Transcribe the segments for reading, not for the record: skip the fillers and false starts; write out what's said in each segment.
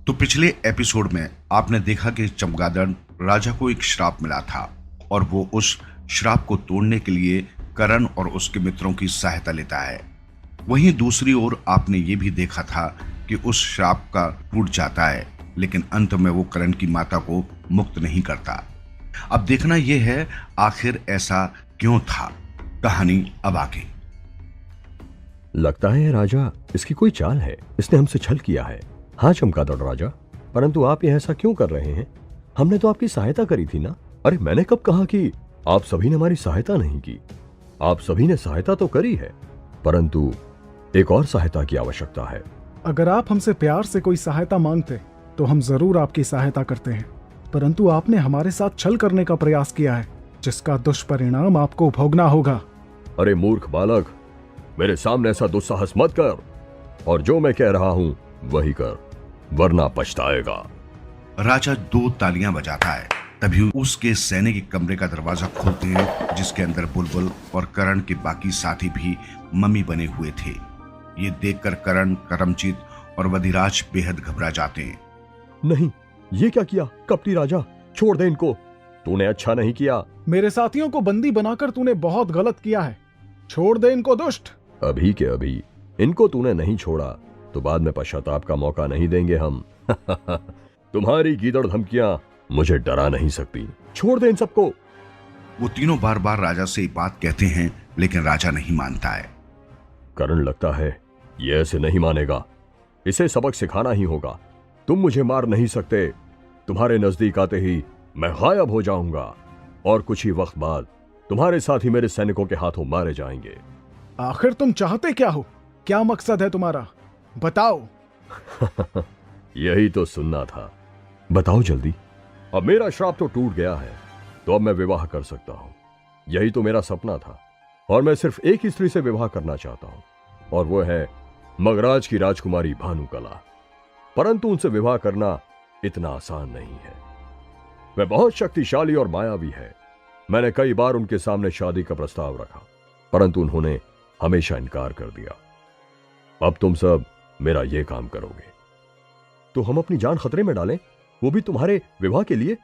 तो पिछले एपिसोड में आपने देखा कि चमगादड़ राजा को एक श्राप मिला था और वो उस श्राप को तोड़ने के लिए करण और उसके मित्रों की सहायता लेता है। वहीं दूसरी ओर आपने ये भी देखा था कि उस श्राप का टूट जाता है, लेकिन अंत में वो करण की माता को मुक्त नहीं करता। अब देखना यह है आखिर ऐसा क्यों था। कहानी अब आगे। लगता है राजा इसकी कोई चाल है, इसने हमसे छल किया है। हाँ चमगादड़ राजा, परंतु आप ये ऐसा क्यों कर रहे हैं? हमने तो आपकी सहायता करी थी ना। अरे मैंने कब कहा कि आप सभी ने हमारी सहायता नहीं की? आप सभी ने सहायता तो करी है, परंतु एक और सहायता की आवश्यकता है। अगर आप हमसे प्यार से कोई सहायता मांगते तो हम जरूर आपकी सहायता करते हैं, परंतु आपने हमारे साथ छल करने का प्रयास किया है, जिसका दुष्परिणाम आपको भोगना होगा। अरे मूर्ख बालक, मेरे सामने ऐसा दुस्साहस मत कर, और जो मैं कह रहा हूं वही कर, वरना पछताएगा। राजा 2 तालियां बजाता है, तभी उसके सैनिक के कमरे का दरवाजा खोलते हैं, जिसके अंदर बुलबुल और करण के बाकी साथी भी मम्मी बने हुए थे। ये देखकर करण, करमजीत और वधिराज बेहद घबरा जाते हैं। नहीं, ये क्या किया कपटी राजा, छोड़ दे इनको, तूने अच्छा नहीं किया। मेरे साथियों को बंदी बनाकर तूने बहुत गलत किया है, छोड़ दे इनको दुष्ट। अभी के अभी इनको तूने नहीं छोड़ा तो बाद में पश्चाताप का मौका नहीं देंगे हम। तुम्हारी गीदड़ धमकियां मुझे डरा नहीं सकती, छोड़ दे इन सबको। वो तीनों बार बार राजा से बात कहते हैं, लेकिन राजा नहीं मानता है। करण, लगता है ये ऐसे नहीं मानेगा, इसे सबक सिखाना ही होगा। तुम मुझे मार नहीं सकते, तुम्हारे नजदीक आते ही मैं गायब हो जाऊंगा, और कुछ ही वक्त बाद तुम्हारे साथ ही मेरे सैनिकों के हाथों मारे जाएंगे। आखिर तुम चाहते क्या हो? क्या मकसद है तुम्हारा? बताओ। यही तो सुनना था, बताओ जल्दी। अब मेरा श्राप तो टूट गया है, तो अब मैं विवाह कर सकता हूं। यही तो मेरा सपना था, और मैं सिर्फ एक ही स्त्री से विवाह करना चाहता हूं, और वो है मगराज की राजकुमारी भानुकला। परंतु उनसे विवाह करना इतना आसान नहीं है। वह बहुत शक्तिशाली और मायावी है। मैंने कई बार उनके सामने शादी का प्रस्ताव रखा, परंतु उन्होंने हमेशा इनकार कर दिया। अब तुम सब मेरा यह काम करोगे तो हम अपनी जान खतरे में डालें, वो भी तुम्हारे विवाह के लिए?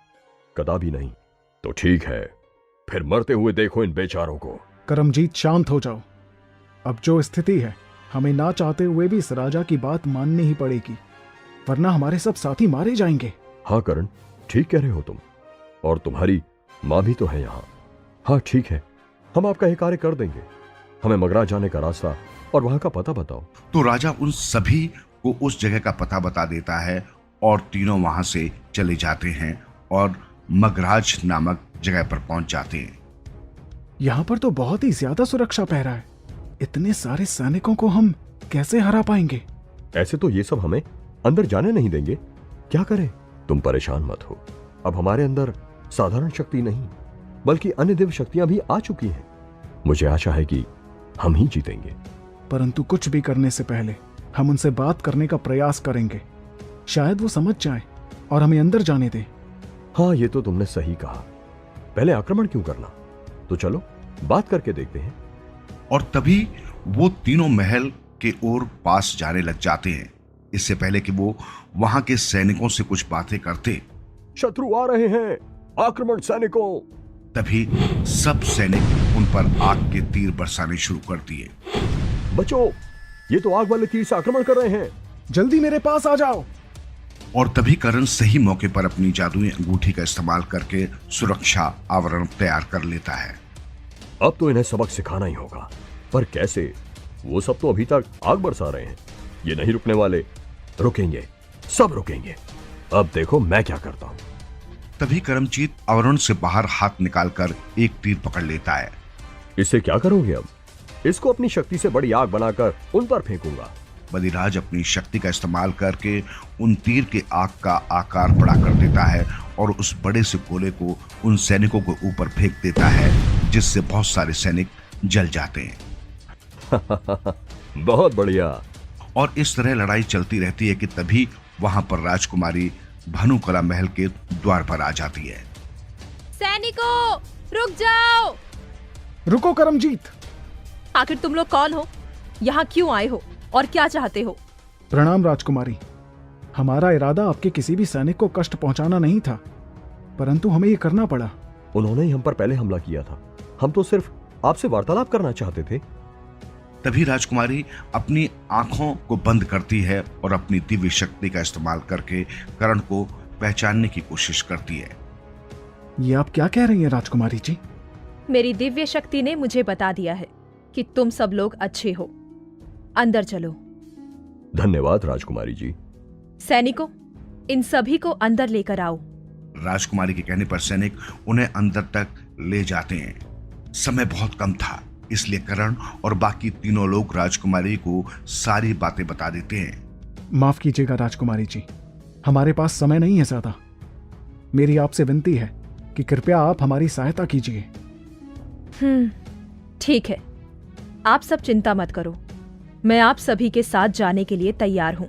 कदापि नहीं। तो ठीक है, फिर मरते हुए देखो इन बेचारों को। करमजीत, शांत हो जाओ। अब जो स्थिति है, हमें ना चाहते हुए भी इस राजा की बात माननी ही पड़ेगी, वरना हमारे सब साथी मारे जाएंगे। हाँ करण, ठीक कह रहे हो तुम, और तुम्हारी मां भी तो है यहाँ। हाँ ठीक है, हम आपका यह कार्य कर देंगे। हमें मगराज जाने का रास्ता और वहां का पता बताओ। तो राजा उन सभी को उस जगह का पता बता देता है, और तीनों वहां से चले जाते हैं और मगराज नामक जगह पर पहुंच जाते हैं। यहाँ पर तो बहुत ही ज्यादा सुरक्षा पहरा है, इतने सारे सैनिकों को हम कैसे हरा पाएंगे? ऐसे तो ये सब हमें अंदर जाने नहीं देंगे, क्या करें? तुम परेशान मत हो, अब हमारे अंदर साधारण शक्ति नहीं बल्कि अन्य दिव्य शक्तियां भी आ चुकी हैं। मुझे आशा है कि हम ही जीतेंगे। परंतु कुछ भी करने से पहले हम उनसे बात करने का प्रयास करेंगे, शायद वो समझ जाए और हमें अंदर जाने दे। हाँ, ये तो तुमने सही कहा, पहले आक्रमण क्यों करना? तो चलो बात करके देखते हैं। और तभी वो तीनों महल के ओर पास जाने लग जाते हैं, इससे पहले कि वो वहां के सैनिकों से कुछ बातें करते। शत्रु आ रहे हैं, आक्रमण सैनिकों। तभी सब सैनिक उन पर आग के तीर बरसाने शुरू कर दिए। बचो, ये तो आग वाले तीर से आक्रमण कर रहे हैं, जल्दी मेरे पास आ जाओ। और तभी करण सही मौके पर अपनी जादुई अंगूठी का इस्तेमाल करके सुरक्षा आवरण तैयार कर लेता है। अब तो इन्हें सबक सिखाना ही होगा, पर कैसे? वो सब तो अभी तक आग बरसा रहे हैं, ये नहीं रुकने वाले। रुकेंगे, सब रुकेंगे। अब देखो मैं क्या करता हूं। तभी करमजीत आवरण से बाहर हाथ निकालकर एक तीर पकड़ लेता है। इससे क्या करोगे अब? इसको अपनी शक्ति से बड़ी आग बनाकर उन पर फेंकूंगा। वधिराज अपनी शक्ति का इस्तेमाल करके उन तीर के आग का आकार बड़ा कर देता है और उस बड़े से गोले को उन सैनिकों के ऊपर फेंक देता है, जिससे बहुत सारे सैनिक जल जाते हैं। बहुत बढ़िया। और इस तरह लड़ाई चलती रहती है कि तभी वहां पर राजकुमारी भानुकला महल के द्वार पर आ जाती है। सैनिकों, रुक जाओ। रुको करमजीत। आखिर तुम लोग कौन हो? यहाँ क्यों आए हो और क्या चाहते हो? प्रणाम राजकुमारी, हमारा इरादा आपके किसी भी सैनिक को कष्ट पहुंचाना नहीं था, परंतु हमें ये करना पड़ा। उन्होंने ही हम पर पहले हमला किया था। हम तो सिर्फ आपसे वार्तालाप करना चाहते थे। तभी राजकुमारी अपनी आंखों को बंद करती है और अपनी दिव्य शक्ति का इस्तेमाल करके करण को पहचानने की कोशिश करती है। ये आप क्या कह रही हैं राजकुमारी जी? मेरी दिव्य शक्ति ने मुझे बता दिया है कि तुम सब लोग अच्छे हो। अंदर चलो। धन्यवाद राजकुमारी जी। सैनिकों, इन सभी को अंदर लेकर आओ। राजकुमारी के कहने पर सैनिक उन्हें अंदर तक ले जाते हैं। समय बहुत कम था, इसलिए करण और बाकी तीनों लोग राजकुमारी को सारी बातें बता देते हैं। माफ कीजिएगा राजकुमारी जी, हमारे पास समय नहीं है ज्यादा। मेरी आपसे विनती है कि कृपया आप हमारी सहायता कीजिए। ठीक है, आप सब चिंता मत करो। मैं आप सभी के साथ जाने के लिए तैयार हूं,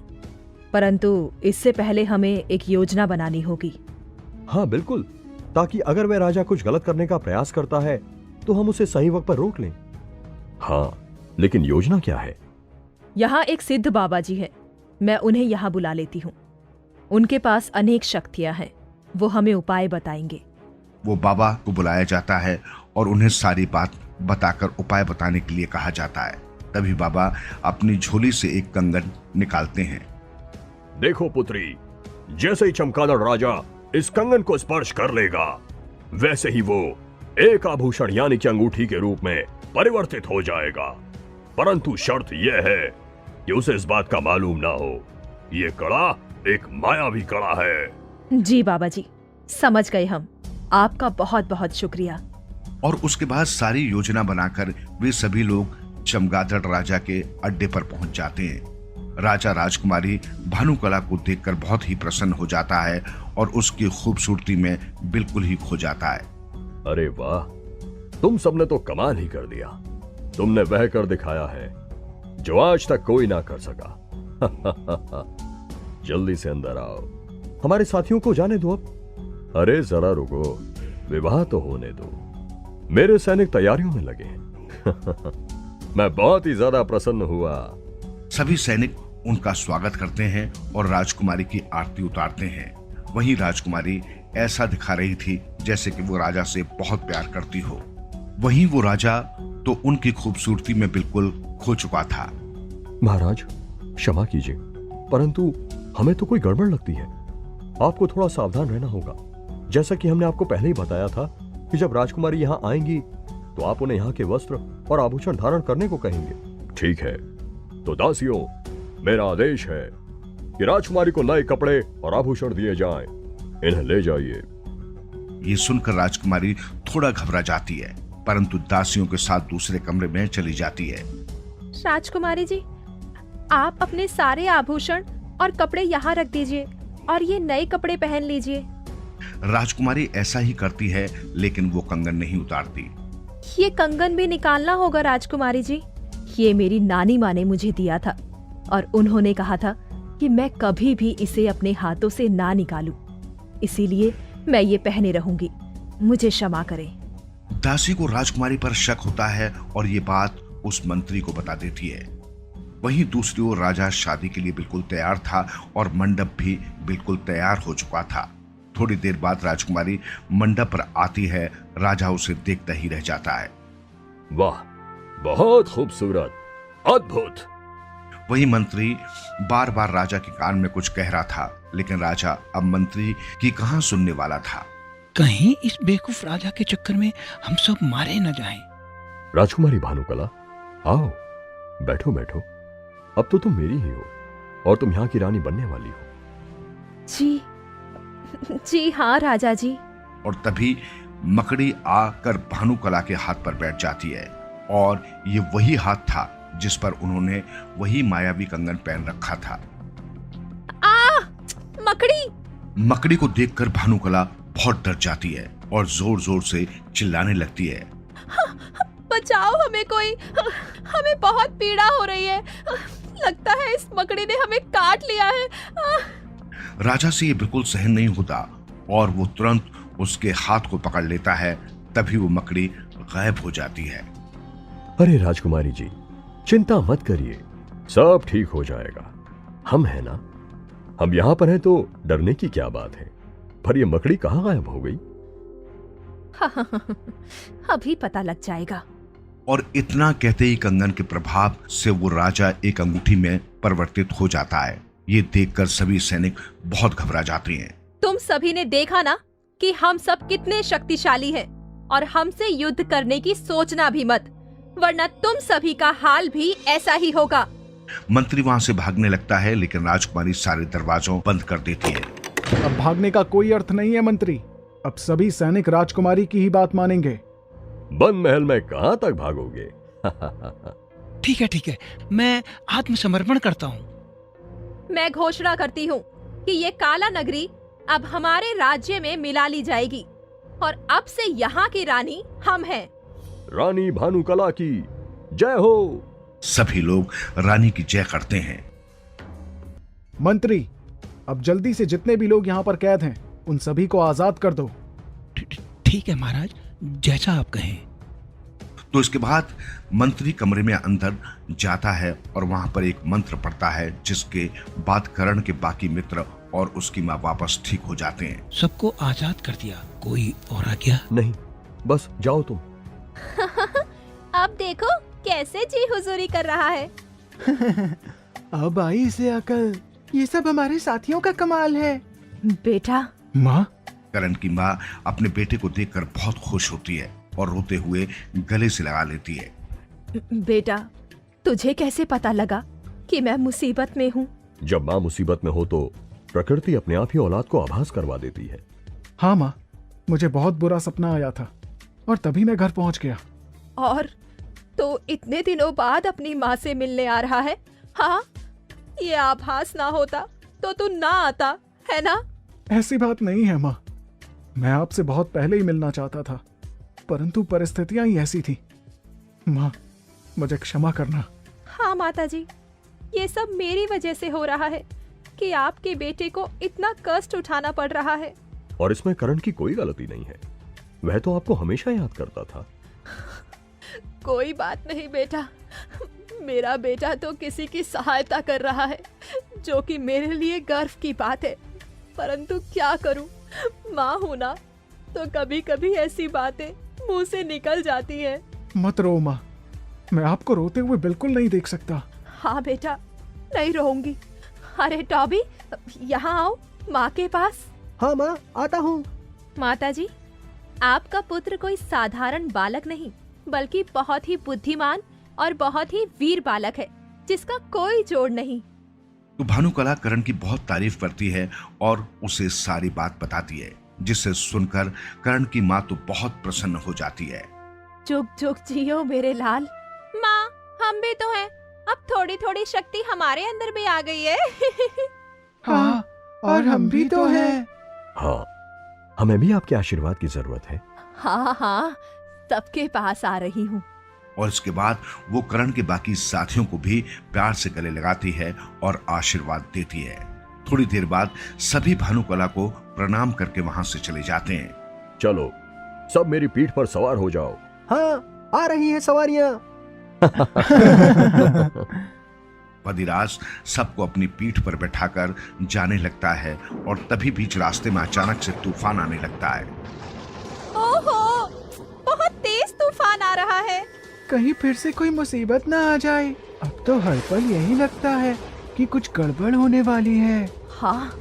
परंतु इससे पहले हमें एक योजना बनानी होगी। हाँ बिल्कुल, ताकि अगर वह राजा कुछ गलत करने का प्रयास करता है तो हम उसे सही वक्त पर रोक लें। हाँ, लेकिन योजना क्या है? यहाँ एक सिद्ध बाबा जी है, मैं उन्हें यहाँ बुला लेती हूँ। उनके पास अनेक शक्तियां हैं, वो हमें उपाय बताएंगे। वो बाबा को बुलाया जाता है और उन्हें सारी बात बताकर उपाय बताने के लिए कहा जाता है। तभी बाबा अपनी झोली से एक कंगन निकालते हैं। देखो पुत्री, जैसे ही चमगादड़ राजा इस कंगन को स्पर्श कर लेगा, वैसे ही वो एक आभूषण यानी कि अंगूठी के रूप में परिवर्तित हो जाएगा। परंतु शर्त यह है कि उसे इस बात का मालूम ना हो। ये कड़ा एक मायावी कड़ा है। जी बाबा जी, समझ गए हम। आपका बहुत बहुत शुक्रिया। और उसके बाद सारी योजना बनाकर वे सभी लोग चमगादड़ राजा के अड्डे पर पहुंच जाते हैं। राजा राजकुमारी भानुकला को देखकर बहुत ही प्रसन्न हो जाता है और उसकी खूबसूरती में बिल्कुल ही खो जाता है। अरे वाह, तुम सबने तो कमाल ही कर दिया। तुमने वह कर दिखाया है जो आज तक कोई ना कर सका। जल्दी से अंदर आओ, हमारे साथियों को जाने दो अब। अरे जरा रुको, विवाह तो होने दो। मेरे सैनिक तैयारियों में लगे हैं। मैं बहुत ही ज्यादा प्रसन्न हुआ। सभी सैनिक उनका स्वागत करते हैं और राजकुमारी की आरती उतारते हैं। वहीं राजकुमारी ऐसा दिखा रही थी जैसे कि वो राजा से बहुत प्यार करती हो। वहीं वो राजा तो उनकी खूबसूरती में बिल्कुल खो चुका था। महाराज क्षमा कीजिए, परंतु हमें तो कोई गड़बड़ लगती है। आपको थोड़ा सावधान रहना होगा। जैसा कि हमने आपको पहले ही बताया था कि जब राजकुमारी यहाँ आएंगी तो आप उन्हें यहाँ के वस्त्र और आभूषण धारण करने को कहेंगे। ठीक है, तो दासियों, मेरा आदेश है कि राजकुमारी को नए कपड़े और आभूषण दिए जाएं। इन्हें ले जाइए। ये सुनकर राजकुमारी थोड़ा घबरा जाती है, परंतु दासियों के साथ दूसरे कमरे में चली जाती है। राजकुमारी जी, आप अपने सारे आभूषण और कपड़े यहाँ रख दीजिए और ये नए कपड़े पहन लीजिए। राजकुमारी ऐसा ही करती है, लेकिन वो कंगन नहीं उतारती। ये कंगन भी निकालना होगा राजकुमारी जी। ये मेरी नानी माँ ने मुझे दिया था और उन्होंने कहा था कि मैं कभी भी इसे अपने हाथों से ना निकालूं। इसीलिए मैं ये पहने रहूंगी। मुझे क्षमा करें। दासी को राजकुमारी पर शक होता है और ये बात उस मंत्री को बता देती है। वहीं दूसरी ओर राजा शादी के लिए बिल्कुल तैयार था और मंडप भी बिल्कुल तैयार हो चुका था। थोड़ी देर बाद राजकुमारी मंडप पर आती है। राजा उसे देखता ही रह जाता है। वाह, बहुत खूबसूरत, अद्भुत। वही मंत्री बार बार राजा के कान में कुछ कह रहा था, लेकिन राजा अब मंत्री की कहां सुनने वाला था। कहीं इस बेवकूफ राजा के चक्कर में हम सब मारे न जाएं। राजकुमारी भानुकला, आओ, बैठो बैठो। अब तो तुम मेरी ही हो और तुम यहाँ की रानी बनने वाली हो। जी जी हाँ राजा जी। और तभी मकड़ी आकर भानुकला के हाथ पर बैठ जाती है और ये वही हाथ था जिस पर उन्होंने वही मायावी कंगन पहन रखा था। मकड़ी! मकड़ी को देखकर भानुकला बहुत डर जाती है और जोर जोर से चिल्लाने लगती है। बचाओ हमें कोई, हमें बहुत पीड़ा हो रही है। लगता है इस मकड़ी ने हमें काट लिया है। राजा से ये बिल्कुल सहन नहीं होता और वो तुरंत उसके हाथ को पकड़ लेता है। तभी वो मकड़ी गायब हो जाती है। अरे राजकुमारी जी, चिंता मत करिए, सब ठीक हो जाएगा। हम है ना, हम यहां पर हैं तो डरने की क्या बात है, पर ये मकड़ी कहाँ गायब हो गई? अभी पता लग जाएगा। और इतना कहते ही कंगन के प्रभाव से वो राजा एक अंगूठी में परिवर्तित हो जाता है। ये देखकर सभी सैनिक बहुत घबरा जाते हैं। तुम सभी ने देखा ना कि हम सब कितने शक्तिशाली हैं, और हमसे युद्ध करने की सोचना भी मत, वरना तुम सभी का हाल भी ऐसा ही होगा। मंत्री वहां से भागने लगता है, लेकिन राजकुमारी सारे दरवाजों बंद कर देती है। अब भागने का कोई अर्थ नहीं है मंत्री। अब सभी सैनिक राजकुमारी की ही बात मानेंगे। बंद महल में कहां तक भागोगे? ठीक है, मैं आत्मसमर्पण करता हूँ। मैं घोषणा करती हूँ कि ये काला नगरी अब हमारे राज्य में मिला ली जाएगी, और अब से यहाँ की रानी हम हैं। रानी भानुकला की जय हो। सभी लोग रानी की जय करते हैं। मंत्री, अब जल्दी से जितने भी लोग यहाँ पर कैद हैं उन सभी को आजाद कर दो। ठीक है महाराज, जैसा आप कहें। तो इसके बाद मंत्री कमरे में अंदर जाता है और वहां पर एक मंत्र पढ़ता है, जिसके बाद करण के बाकी मित्र और उसकी माँ वापस ठीक हो जाते हैं। सबको आजाद कर दिया, कोई और आ गया? नहीं, बस जाओ तुम। अब देखो कैसे जी हुजूरी कर रहा है। अब आई इसे अकल। ये सब हमारे साथियों का कमाल है। बेटा, माँ, करण की माँ अपने बेटे को देखकर बहुत खुश होती है और रोते हुए गले से लगा लेती है। बेटा, तुझे कैसे पता लगा कि मैं मुसीबत में हूँ? जब माँ मुसीबत में हो तो प्रकृति अपने आप ही औलाद को आभास करवा देती है। हाँ माँ, मुझे बहुत बुरा सपना आया था और तभी मैं घर पहुँच गया। और तो इतने दिनों बाद अपनी माँ से मिलने आ रहा है। हाँ, ये आभास ना होता तो तू ना आता, है ना? ऐसी बात नहीं है माँ, मैं आपसे बहुत पहले ही मिलना चाहता था, परंतु परिस्थितियां ही ऐसी थी। माँ, मुझे क्षमा करना। हाँ माताजी, ये सब मेरी वजह से हो रहा है कि आपके बेटे को इतना कष्ट उठाना पड़ रहा है। और इसमें करण की कोई गलती नहीं है, वह तो आपको हमेशा याद करता था। कोई बात नहीं बेटा, मेरा बेटा तो किसी की सहायता कर रहा है, जो कि मेरे लिए गर्व की बात है। परंतु क्या करूं, माँ हूं ना, तो कभी कभी ऐसी बातें मुंह से निकल जाती हैं। मत रो माँ, मैं आपको रोते हुए बिल्कुल नहीं देख सकता। हाँ बेटा, नहीं रहूंगी। अरे टॉबी, यहाँ आओ माँ के पास। हाँ माँ, आता हूँ। माताजी, आपका पुत्र कोई साधारण बालक नहीं, बल्कि बहुत ही बुद्धिमान और बहुत ही वीर बालक है, जिसका कोई जोड़ नहीं। तो भानुकला करण की बहुत तारीफ करती है और उसे सारी बात बताती है, जिसे सुनकर करण की माँ तो बहुत प्रसन्न हो जाती है। जुग जुग जियो मेरे लाल। माँ, हम भी तो हैं, अब थोड़ी थोड़ी शक्ति हमारे अंदर भी आ गई है। हाँ, और हम भी तो हैं। हाँ, हमें भी आपके आशीर्वाद की जरूरत है। हाँ हाँ, सबके पास आ रही हूँ। और इसके बाद वो करण के बाकी साथियों को भी प्यार से गले लगाती है और आशीर्वाद देती है। थोड़ी देर बाद सभी भानुकला को प्रणाम करके वहां से चले जाते हैं। चलो, सब मेरी पीठ पर सवार हो जाओ। हाँ, आ रही हैं सवारियां। बदिराज सबको अपनी पीठ पर बैठाकर जाने लगता है और तभी बीच रास्ते में अचानक से तूफान आने लगता है। ओहो, बहुत तेज तूफान आ रहा है। कहीं फिर से कोई मुसीबत ना आ जाए। अब तो हर पल यही लगता है कि कुछ गड़बड़ होने वाली है। हाँ,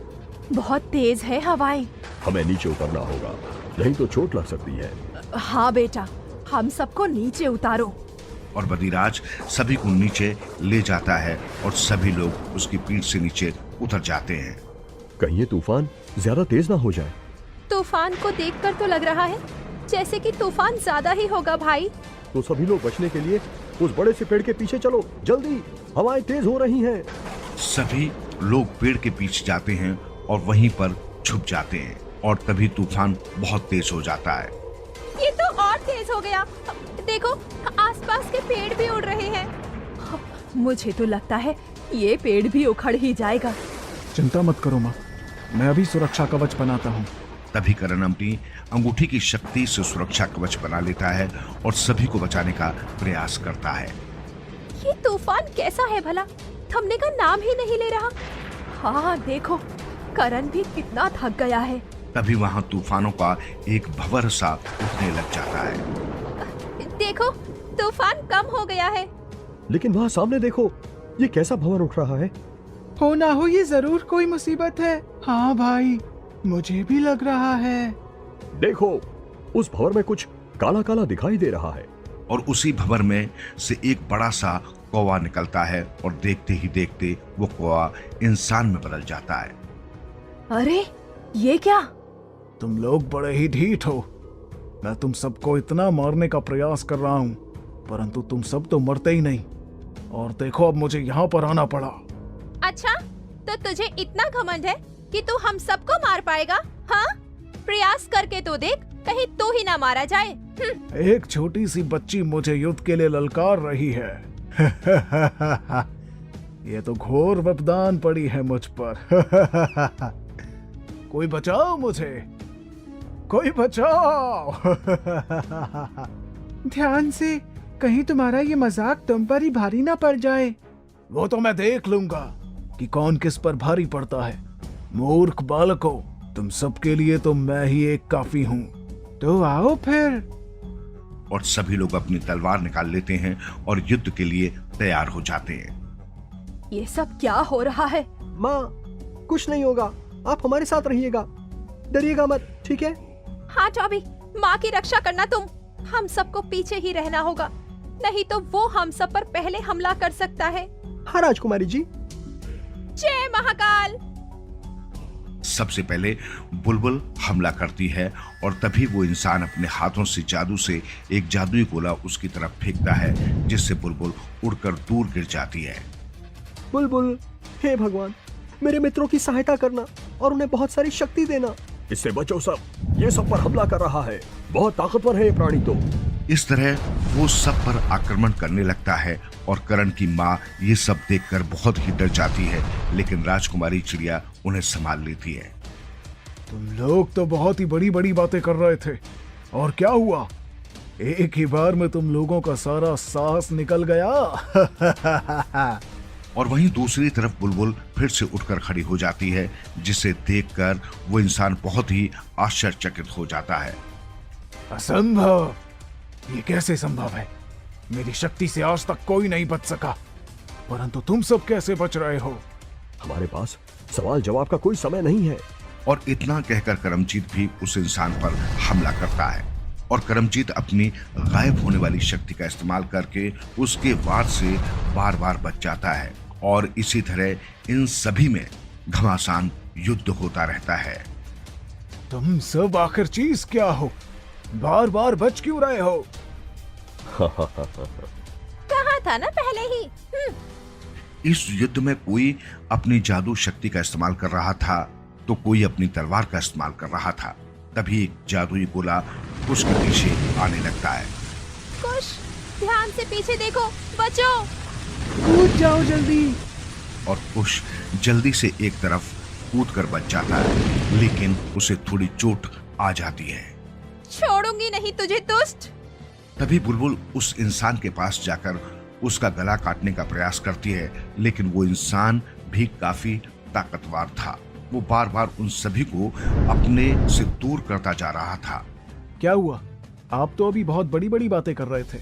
बहुत तेज है हवाएं। हमें नीचे उतरना होगा, नहीं तो चोट लग सकती है। हाँ बेटा, हम सबको नीचे उतारो। और बदिराज सभी को नीचे ले जाता है और सभी लोग उसकी पीठ से नीचे उतर जाते हैं। कहीं ये तूफान ज्यादा तेज ना हो जाए। तूफान को देखकर तो लग रहा है जैसे कि तूफान ज्यादा ही होगा भाई। तो सभी लोग बचने के लिए उस बड़े से पेड़ के पीछे चलो, जल्दी, हवाएं तेज हो रही हैं। सभी लोग पेड़ के पीछे जाते हैं और वहीं पर छुप जाते हैं और तभी तूफान बहुत तेज हो जाता है। ये तो और तेज हो गया। देखो, आसपास के पेड़ भी उड़ रहे हैं। मुझे तो लगता है ये पेड़ भी उखड़ ही जाएगा। चिंता मत करो माँ, मैं अभी सुरक्षा कवच बनाता हूँ। तभी करण अपनी अंगूठी की शक्ति से सुरक्षा कवच बना लेता है और सभी को बचाने का प्रयास करता है। ये तूफान कैसा है भला, थमने का नाम ही नहीं ले रहा। हाँ देखो, करण भी कितना थक गया है। तभी वहां तूफानों का एक भंवर सा उठने लग जाता है। देखो, तूफान कम हो गया है। लेकिन वहां सामने देखो, ये कैसा भंवर उठ रहा है? हो ना हो ये जरूर कोई मुसीबत है। हाँ भाई, मुझे भी लग रहा है। देखो, उस भंवर में कुछ काला काला दिखाई दे रहा है। और उसी भंवर में से एक बड़ा सा कौवा निकलता है और देखते ही देखते वो कौवा इंसान में बदल जाता है। अरे ये क्या? तुम लोग बड़े ही ढीठ हो। मैं तुम सबको इतना मारने का प्रयास कर रहा हूँ, परंतु तुम सब तो मरते ही नहीं। और देखो, अब मुझे यहाँ पर आना पड़ा। अच्छा, तो तुझे इतना घमंड है कि तू हम सबको मार पाएगा? हाँ, प्रयास करके तो देख, कहीं तू ही ना मारा जाए। एक छोटी सी बच्ची मुझे युद्ध के लिए ललकार रही है। ये तो घोर वरदान पड़ी है मुझ पर। कोई बचाओ मुझे, कोई बचाओ। ध्यान से, कहीं तुम्हारा ये मजाक तुम पर ही भारी ना पड़ जाए। वो तो मैं देख लूंगा कि कौन किस पर भारी पड़ता है। मूर्ख बालको, तुम सबके लिए तो मैं ही एक काफी हूँ। तो आओ फिर। और सभी लोग अपनी तलवार निकाल लेते हैं और युद्ध के लिए तैयार हो जाते हैं। ये सब क्या हो रहा है? माँ, कुछ नहीं होगा, आप हमारे साथ रहिएगा, डरिएगा मत, ठीक है? हाँ चौबी, माँ की रक्षा करना तुम। हम सबको पीछे ही रहना होगा, नहीं तो वो हम सब पर पहले हमला कर सकता है। हाँ राजकुमारी जी। जय महाकाल। सबसे पहले बुलबुल हमला करती है और तभी वो इंसान अपने हाथों से जादू से एक जादुई गोला उसकी तरफ फेंकता है, जिससे बुलबुल उड़कर दूर गिर जाती है। बुलबुल, हे भगवान, मेरे मित्रों की सहायता करना और उन्हें बहुत सारी शक्ति देना। इससे बचो सब, ये सब पर हमला कर रहा है। बहुत ताकतवर है ये प्राणी तो। इस तरह वो सब पर आक्रमण करने लगता है और करण की माँ ये सब देखकर बहुत ही डर जाती है, लेकिन राजकुमारी चिड़िया उन्हें संभाल लेती है। तुम लोग तो बहुत ही बड़ी बड़ी बातें कर रहे थे, और क्या हुआ? एक ही बार में तुम लोगों का सारा साहस निकल गया। और वहीं दूसरी तरफ बुलबुल फिर से उठकर खड़ी हो जाती है, जिसे देखकर वो इंसान बहुत ही आश्चर्यचकित हो जाता है। असंभव, ये कैसे संभव है? मेरी शक्ति से आज तक कोई नहीं बच सका, परंतु तुम सब कैसे बच रहे हो? हमारे पास सवाल जवाब का कोई समय नहीं है। और इतना कहकर करमजीत भी उस इंसान पर हमला करता है और करमजीत अपनी गायब होने वाली शक्ति का इस्तेमाल करके उसके वार से बार बार बच जाता है। और इसी तरह इन सभी में घमासान युद्ध होता रहता है। तुम सब आखिर चीज क्या हो? बार बार बच क्यों रहे हो? कहा था ना पहले ही। इस युद्ध में कोई अपनी जादू शक्ति का इस्तेमाल कर रहा था तो कोई अपनी तलवार का इस्तेमाल कर रहा था। तभी एक जादुई गोला कुश के पीछे आने लगता है। कुश, ध्यान से पीछे देखो, बचो। कूद जाओ जल्दी। और कुश जल्दी से एक तरफ कूद कर बच जाता है, लेकिन उसे थोड़ी चोट आ जाती है। छोड़ूंगी नहीं तुझे दुष्ट। तभी बुलबुल उस इंसान के पास जाकर उसका गला काटने का प्रयास करती है, लेकिन वो इंसान भी काफी ताकतवर था। वो बार बार उन सभी को अपने से दूर करता जा रहा था। क्या हुआ? आप तो अभी बहुत बड़ी बड़ी बातें कर रहे थे।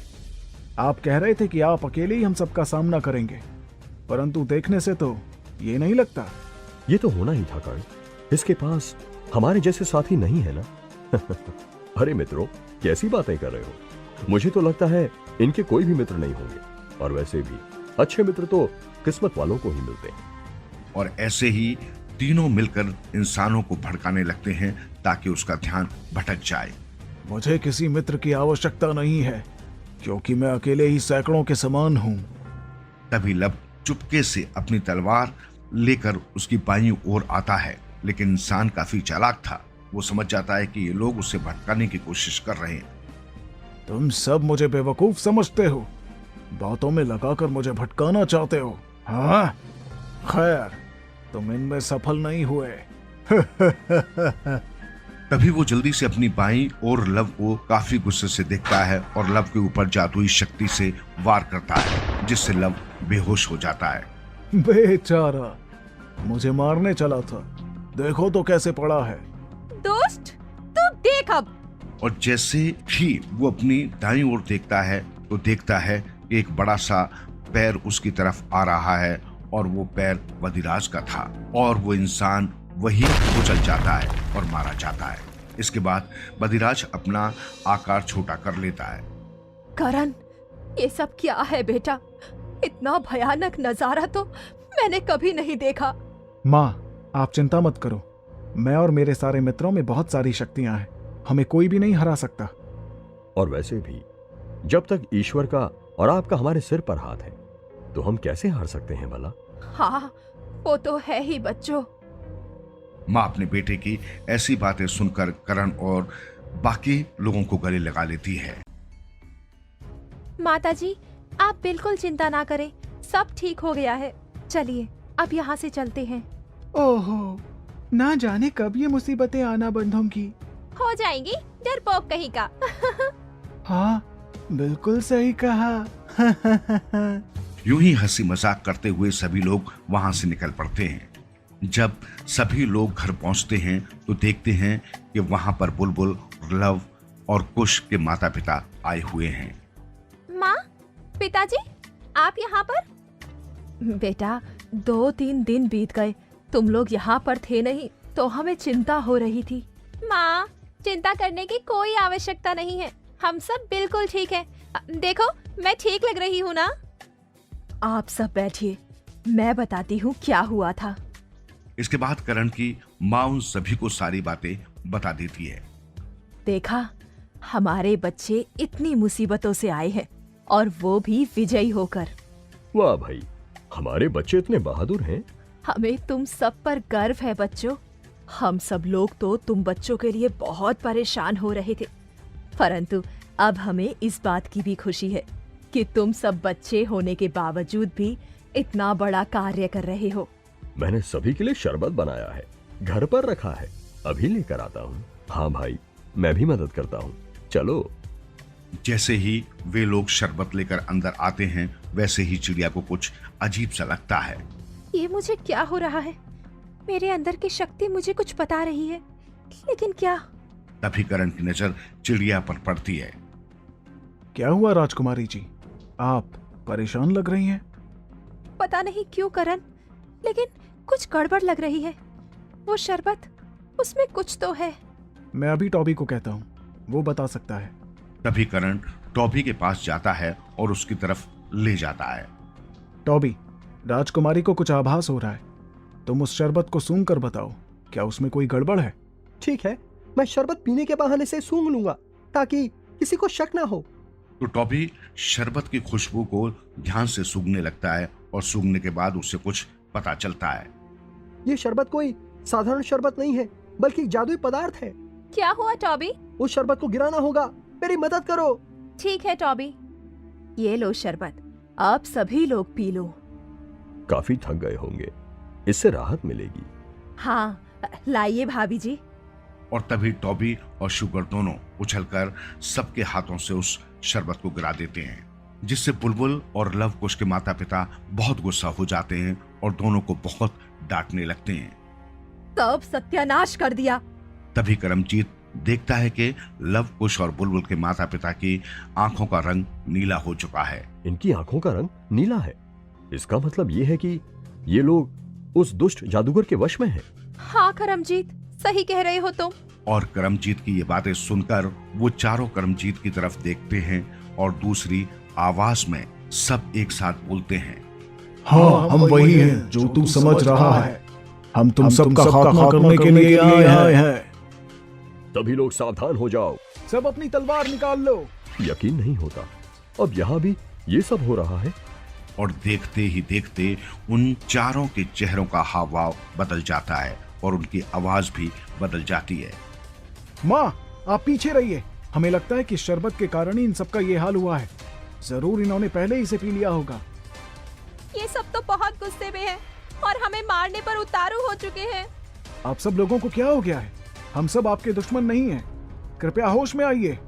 आप कह रहे थे कि आप अकेले ही हम सबका सामना करेंगे, परंतु देखने से तो ये नहीं लगता। ये तो होना ही था कर्ण, इसके पास हमारे जैसे साथी नहीं है ना। अरे मित्रों, कैसी बातें कर रहे हो? मुझे तो लगता है इनके कोई भी मित्र नहीं होंगे, और वैसे भी अच्छे मित्र तो किस्मत वालों को ही मिलते हैं। और ऐसे ही तीनों मिलकर इंसानों को भड़काने लगते हैं ताकि उसका ध्यान भटक जाए। मुझे किसी मित्र की आवश्यकता नहीं है, क्योंकि मैं अकेले ही सैकड़ों के समान हूँ। तभी लब चुपके से अपनी तलवार लेकर उसकी बाईं ओर आता है, लेकिन इंसान काफी चालाक था। वो समझ जाता है कि ये लोग उसे भटकाने की कोशिश कर रहे हैं। तुम सब मुझे बेवकूफ समझते हो, बातों में लगाकर मुझे भटकाना चाहते हो। हाँ, खैर, तुम इनमें सफल नहीं हुए। तभी वो जल्दी से अपनी बाईं ओर लव को काफी गुस्से से देखता है और लव के ऊपर जादुई शक्ति से वार करता है, जिससे लव बेहोश हो जाता है। बेचारा, मुझे मारने चला था। देखो तो कैसे पड़ा है। दुष्ट, तू देख अब। और जैसे ही वो अपनी दाईं ओर देखता है तो देखता है कि एक बड़ा सा पैर उसकी तरफ आ रहा है और वो पैर बदिराज का था और वो इंसान वही कुचल जाता है और मारा जाता है। इसके बाद बदिराज अपना आकार छोटा कर लेता है। करण, ये सब क्या है बेटा? इतना भयानक नजारा तो मैंने कभी नहीं देखा। माँ, आप चिंता मत करो। मैं और मेरे सारे मित्रों में बहुत सारी शक्तियां हैं। हमें कोई भी नहीं हरा सकता। और वैसे भी जब तक ईश्वर का और आपका हमारे सिर पर हाथ है तो हम कैसे हार सकते हैं भला? हाँ, वो तो है ही बच्चों। माँ अपने बेटे की ऐसी बातें सुनकर करण और बाकी लोगों को गले लगा लेती है। माताजी, आप बिल्कुल चिंता ना करें, सब ठीक हो गया है। चलिए अब यहाँ से चलते हैं। ओहो, ना जाने कब ये मुसीबतें आना बंद होंगी। हो जाएंगी, डरपोक कहीं का। हाँ, बिल्कुल सही कहा। यूं ही हंसी मजाक करते हुए सभी लोग वहां से निकल पड़ते हैं। जब सभी लोग घर पहुंचते हैं तो देखते हैं कि वहां पर बुलबुल, लव और कुश के माता पिता आए हुए हैं। माँ, पिताजी, आप यहाँ पर? बेटा, 2-3 दिन बीत गए, तुम लोग यहाँ पर थे नहीं तो हमें चिंता हो रही थी। माँ, चिंता करने की कोई आवश्यकता नहीं है, हम सब बिल्कुल ठीक हैं। देखो, मैं ठीक लग रही हूँ ना? आप सब बैठिए, मैं बताती हूँ क्या हुआ था। इसके बाद करण की माँ उन सभी को सारी बातें बता देती है। देखा, हमारे बच्चे इतनी मुसीबतों से आए हैं और वो भी विजयी होकर। वाह भाई, हमारे बच्चे इतने बहादुर हैं। हमें तुम सब पर गर्व है बच्चों। हम सब लोग तो तुम बच्चों के लिए बहुत परेशान हो रहे थे, परंतु अब हमें इस बात की भी खुशी है कि तुम सब बच्चे होने के बावजूद भी इतना बड़ा कार्य कर रहे हो। मैंने सभी के लिए शरबत बनाया है, घर पर रखा है, अभी लेकर आता हूँ। हाँ भाई, मैं भी मदद करता हूँ, चलो। जैसे ही वे लोग शरबत लेकर अंदर आते हैं वैसे ही चिड़िया को कुछ अजीब सा लगता है। ये मुझे क्या हो रहा है? मेरे अंदर की शक्ति मुझे कुछ बता रही है, लेकिन क्या? तभी करण की नजर चिड़िया पर पड़ती है। क्या हुआ राजकुमारी जी, आप परेशान लग रही हैं? पता नहीं क्यों करण, लेकिन कुछ गड़बड़ लग रही है। वो शरबत, उसमें कुछ तो है। मैं अभी टॉबी को कहता हूँ, वो बता सकता है। तभी करण टॉबी के पास जाता है और उसकी तरफ ले जाता है। टॉबी, राजकुमारी को कुछ आभास हो रहा है। तुम उस शरबत को सूंघ कर बताओ, क्या उसमें कोई गड़बड़ है? ठीक है, मैं शरबत पीने के बहाने से सूंघ लूंगा ताकि किसी को शक ना हो। तो टॉबी शरबत की खुशबू को ध्यान से सूंघने लगता है और सूंघने के बाद उसे कुछ पता चलता है। ये शरबत कोई साधारण शरबत नहीं है, बल्कि एक जादुई पदार्थ है। क्या हुआ टॉबी? उस शरबत को गिराना होगा, मेरी मदद करो। ठीक है टॉबी, ये लो शरबत, आप सभी लोग पी लो। काफी थक गए होंगे, इससे राहत मिलेगी। हाँ, लाइए भाभी जी। और तभी टॉबी और शुगर दोनों उछलकर सबके हाथों से उस शरबत को गिरा देते हैं, जिससे बुलबुल और लव कुश के माता पिता बहुत गुस्सा हो जाते हैं और दोनों को बहुत डांटने लगते हैं। सब सत्यानाश कर दिया। तभी करमजीत देखता है कि लव कुश और बुलबुल के माता पिता की आंखों का रंग नीला हो चुका है। इनकी आंखों का रंग नीला है, इसका मतलब ये है कि ये लोग उस दुष्ट जादूगर के वश में हैं। हाँ करमजीत, सही कह रहे हो तुम। और करमजीत की ये बातें सुनकर वो चारों करमजीत की तरफ देखते हैं और दूसरी आवाज में सब एक साथ बोलते हैं, हाँ, हम वही हैं जो तू समझ रहा है। हम तुम सबका खात्मा करने के लिए आए हैं। सभी लोग सावधान हो जाओ। सब अपनी तलवार निकाल लो। यकीन नहीं होता, अब यहाँ भी ये सब हो रहा है। और देखते ही देखते उन चारों के चेहरों का हाव भाव बदल जाता है और उनकी आवाज भी बदल जाती है। माँ, आप पीछे रहिए। हमें लगता है कि शरबत के कारण ही इन सबका ये हाल हुआ है। जरूर इन्होंने पहले ही इसे पी लिया होगा। ये सब तो बहुत गुस्से में है और हमें मारने पर उतारू हो चुके हैं। आप सब लोगों को क्या हो गया है? हम सब आपके दुश्मन नहीं हैं। कृपया होश में आइए।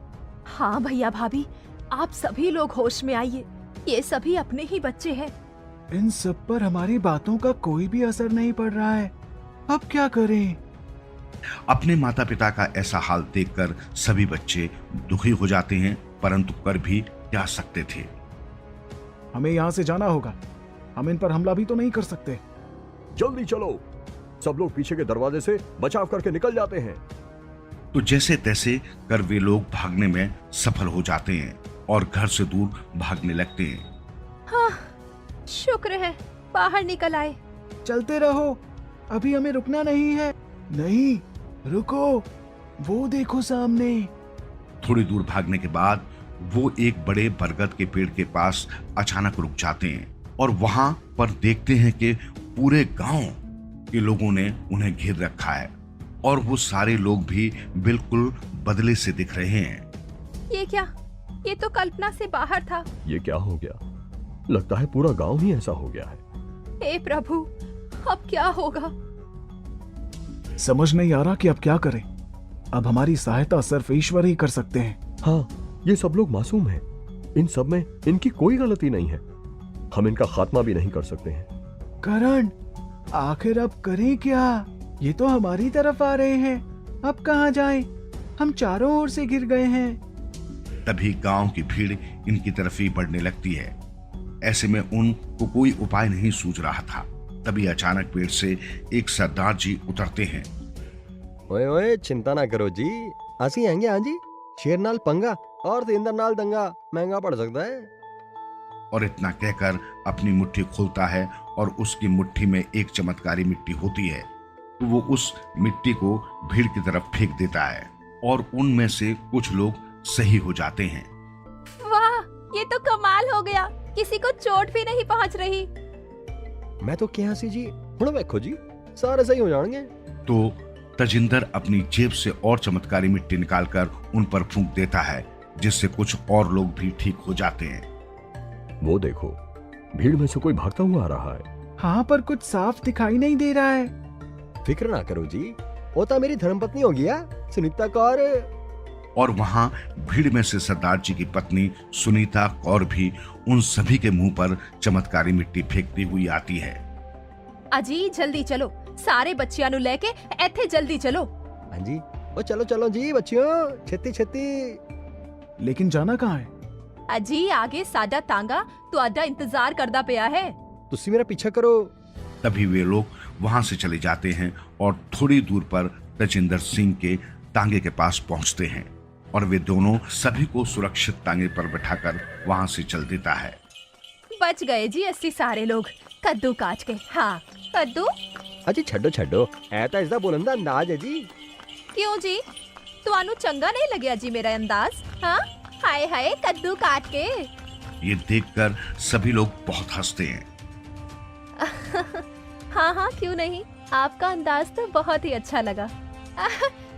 हाँ भैया भाभी, आप सभी लोग होश में आइए। ये सभी अपने ही बच्चे हैं। इन सब पर हमारी बातों का कोई भी असर नहीं पड़ रहा है। अब क्या करें? अपने माता पिता का ऐसा हाल देखकर सभी बच्चे दुखी हो जाते हैं, परंतु कर भी क्या सकते थे। हमें यहाँ से जाना होगा। हम इन पर हमला भी तो नहीं कर सकते। जल्दी चलो। सब लोग पीछे के दरवाजे से बचाव करके निकल जाते हैं। तो जैसे तैसे कर वे लोग भागने में सफल हो जाते हैं और घर से दूर भागने लगते हैं। हाँ, शुक्र है बाहर निकल आए। चलते रहो, अभी हमें रुकना नहीं है। नहीं, रुको, वो देखो सामने। थोड़ी दूर भागने के बाद वो एक बड़े बरगद के पेड़ के पास अचानक रुक जाते हैं और वहां पर देखते हैं कि पूरे गांव के लोगों ने उन्हें घेर रखा है और वो सारे लोग भी बिल्कुल बदले से दिख रहे हैं। ये क्या? ये तो कल्पना से बाहर था। ये क्या हो गया? लगता है पूरा गांव ही ऐसा हो गया है। हे प्रभु, अब क्या होगा? समझ नहीं आ रहा कि अब क्या करें। अब हमारी सहायता सिर्फ ईश्वर ही कर सकते हैं। हाँ, ये सब लोग मासूम हैं। इन सब में इनकी कोई गलती नहीं है। हम इनका खात्मा भी नहीं कर सकते हैं। करण, आखिर अब करें क्या? ये तो हमारी तरफ आ रहे हैं। अब कहाँ जाएं? हम चारों ओर से घिर गए हैं। तभी गांव की भीड़ इनकी तरफ ही बढ़ने लगती है। ऐसे में उनको कोई उपाय नहीं सूझ रहा था। तभी अचानक पेड़ से एक सरदार जी उतरते हैं। ओए ओए, चिंता ना करो जी, ਅਸੀਂ आएंगे। हाँ जी, शेर नाल पंगा और तेंदर नाल दंगा महंगा पड़ सकता है। और इतना कहकर अपनी मुट्ठी खोलता है और उसकी मुट्ठी में एक चमत्कारी मिट्टी होती है। तो वो उस मिट्टी को भीड़ की तरफ फेंक देता है और उनमें से कुछ लोग सही हो जाते हैं। वाह, ये तो कमाल हो गया। किसी को चोट भी नहीं पहुंच रही। मैं तो क्या सी जी, हुण देखो जी, सारे सही हो जाएंगे। तो तजिंदर अपनी जेब से और चमत्कारी मिट्टी निकालकर उन पर फूंक देता है, जिससे कुछ और लोग भी ठीक हो जाते हैं। वो देखो, भीड़ में से कोई भागता हुआ आ रहा है। हाँ, पर कुछ साफ दिखाई नहीं दे रहा है। फिक्र ना करो जी, वो तो मेरी धर्मपत्नी होगी सुनीता कौर। और वहां भीड़ में से सरदार जी की पत्नी सुनीता कौर भी उन सभी के मुंह पर चमत्कारी मिट्टी फेंकती हुई आती है। अजी जल्दी चलो, सारे बच्चियां नु लेके ਇੱਥੇ जल्दी चलो। हाँ जी, ओ चलो चलो जी बच्चियों, छेती छेती। लेकिन जाना कहाँ है? अजी आगे साडा तांगा ਤੁਹਾਡਾ इंतजार करदा पिया है। तुसी मेरा पीछा करो। तभी वे लोग वहां से चले जाते हैं और थोड़ी दूर पर तजिंदर सिंह के तांगे के पास पहुंचते हैं और वे दोनों सभी को सुरक्षित तांगे पर बैठाकर वहां से चल देता है। बच गए जी अस्सी सारे लोग कद्दू काट के। हाँ, कद्दू अजी छड्डो छड्डो, ऐ तो इसदा बोलन दा अंदाज है जी। क्यों जी, ਤੁਹਾਨੂੰ चंगा नहीं लगे जी मेरा अंदाज? हाँ, हाय हाय कद्दू काट के। ये देखकर सभी लोग बहुत हंसते हैं। हाँ हाँ, क्यों नहीं, आपका अंदाज तो बहुत ही अच्छा लगा।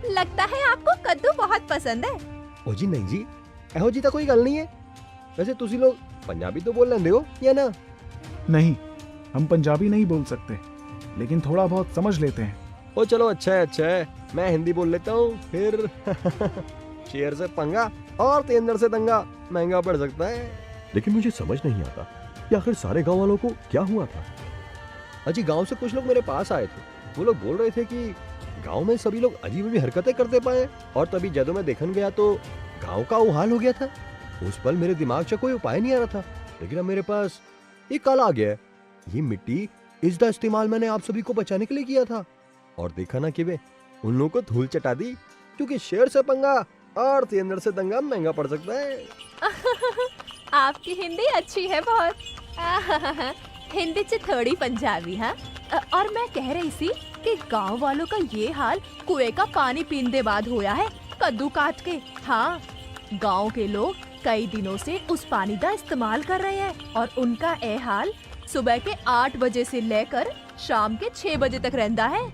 लगता है आपको कद्दू बहुत पसंद है। ओ जी नहीं जी, एहो जी तो कोई गल नहीं है। वैसे तुसी लोग पंजाबी तो बोल लेंदे हो या ना? नहीं, हम पंजाबी नहीं बोल सकते, लेकिन थोड़ा बहुत समझ लेते हैं। ओ चलो अच्छा है, मैं हिंदी बोल लेता हूँ फिर। शेर से पंगा और तेंदर से दंगा महंगा पड़ सकता है। लेकिन मुझे समझ नहीं आता कि आखिर सारे गांव वालों को क्या हुआ था। अजी गांव से कुछ लोग मेरे पास आए थे। वो लोग बोल रहे थे कि गांव में सभी लोग अजीब अजीब हरकतें करते पाए और तभी जदों मैं देखने गया तो गांव का वो हाल हो गया था। उस पल मेरे दिमाग से कोई उपाय नहीं आ रहा था, लेकिन अब मेरे पास एक कल आ गया है। ये मिट्टी, इसका इस्तेमाल मैंने आप सभी को बचाने के लिए किया था और देखा ना कि वे उन लोगों को धूल चटा दी, क्योंकि शेर से पंगा और तेंदर से दंगा महंगा पड़ सकता है। आपकी हिंदी अच्छी है बहुत। हिंदी च थोड़ी पंजाबी। हाँ, और मैं कह रही थी कि गांव वालों का ये हाल कुएं का पानी पीने बाद होया है, कद्दू काट के। हाँ, गांव के लोग कई दिनों से उस पानी का इस्तेमाल कर रहे हैं और उनका ये हाल सुबह के 8 बजे से लेकर शाम के 6 बजे तक रहता है।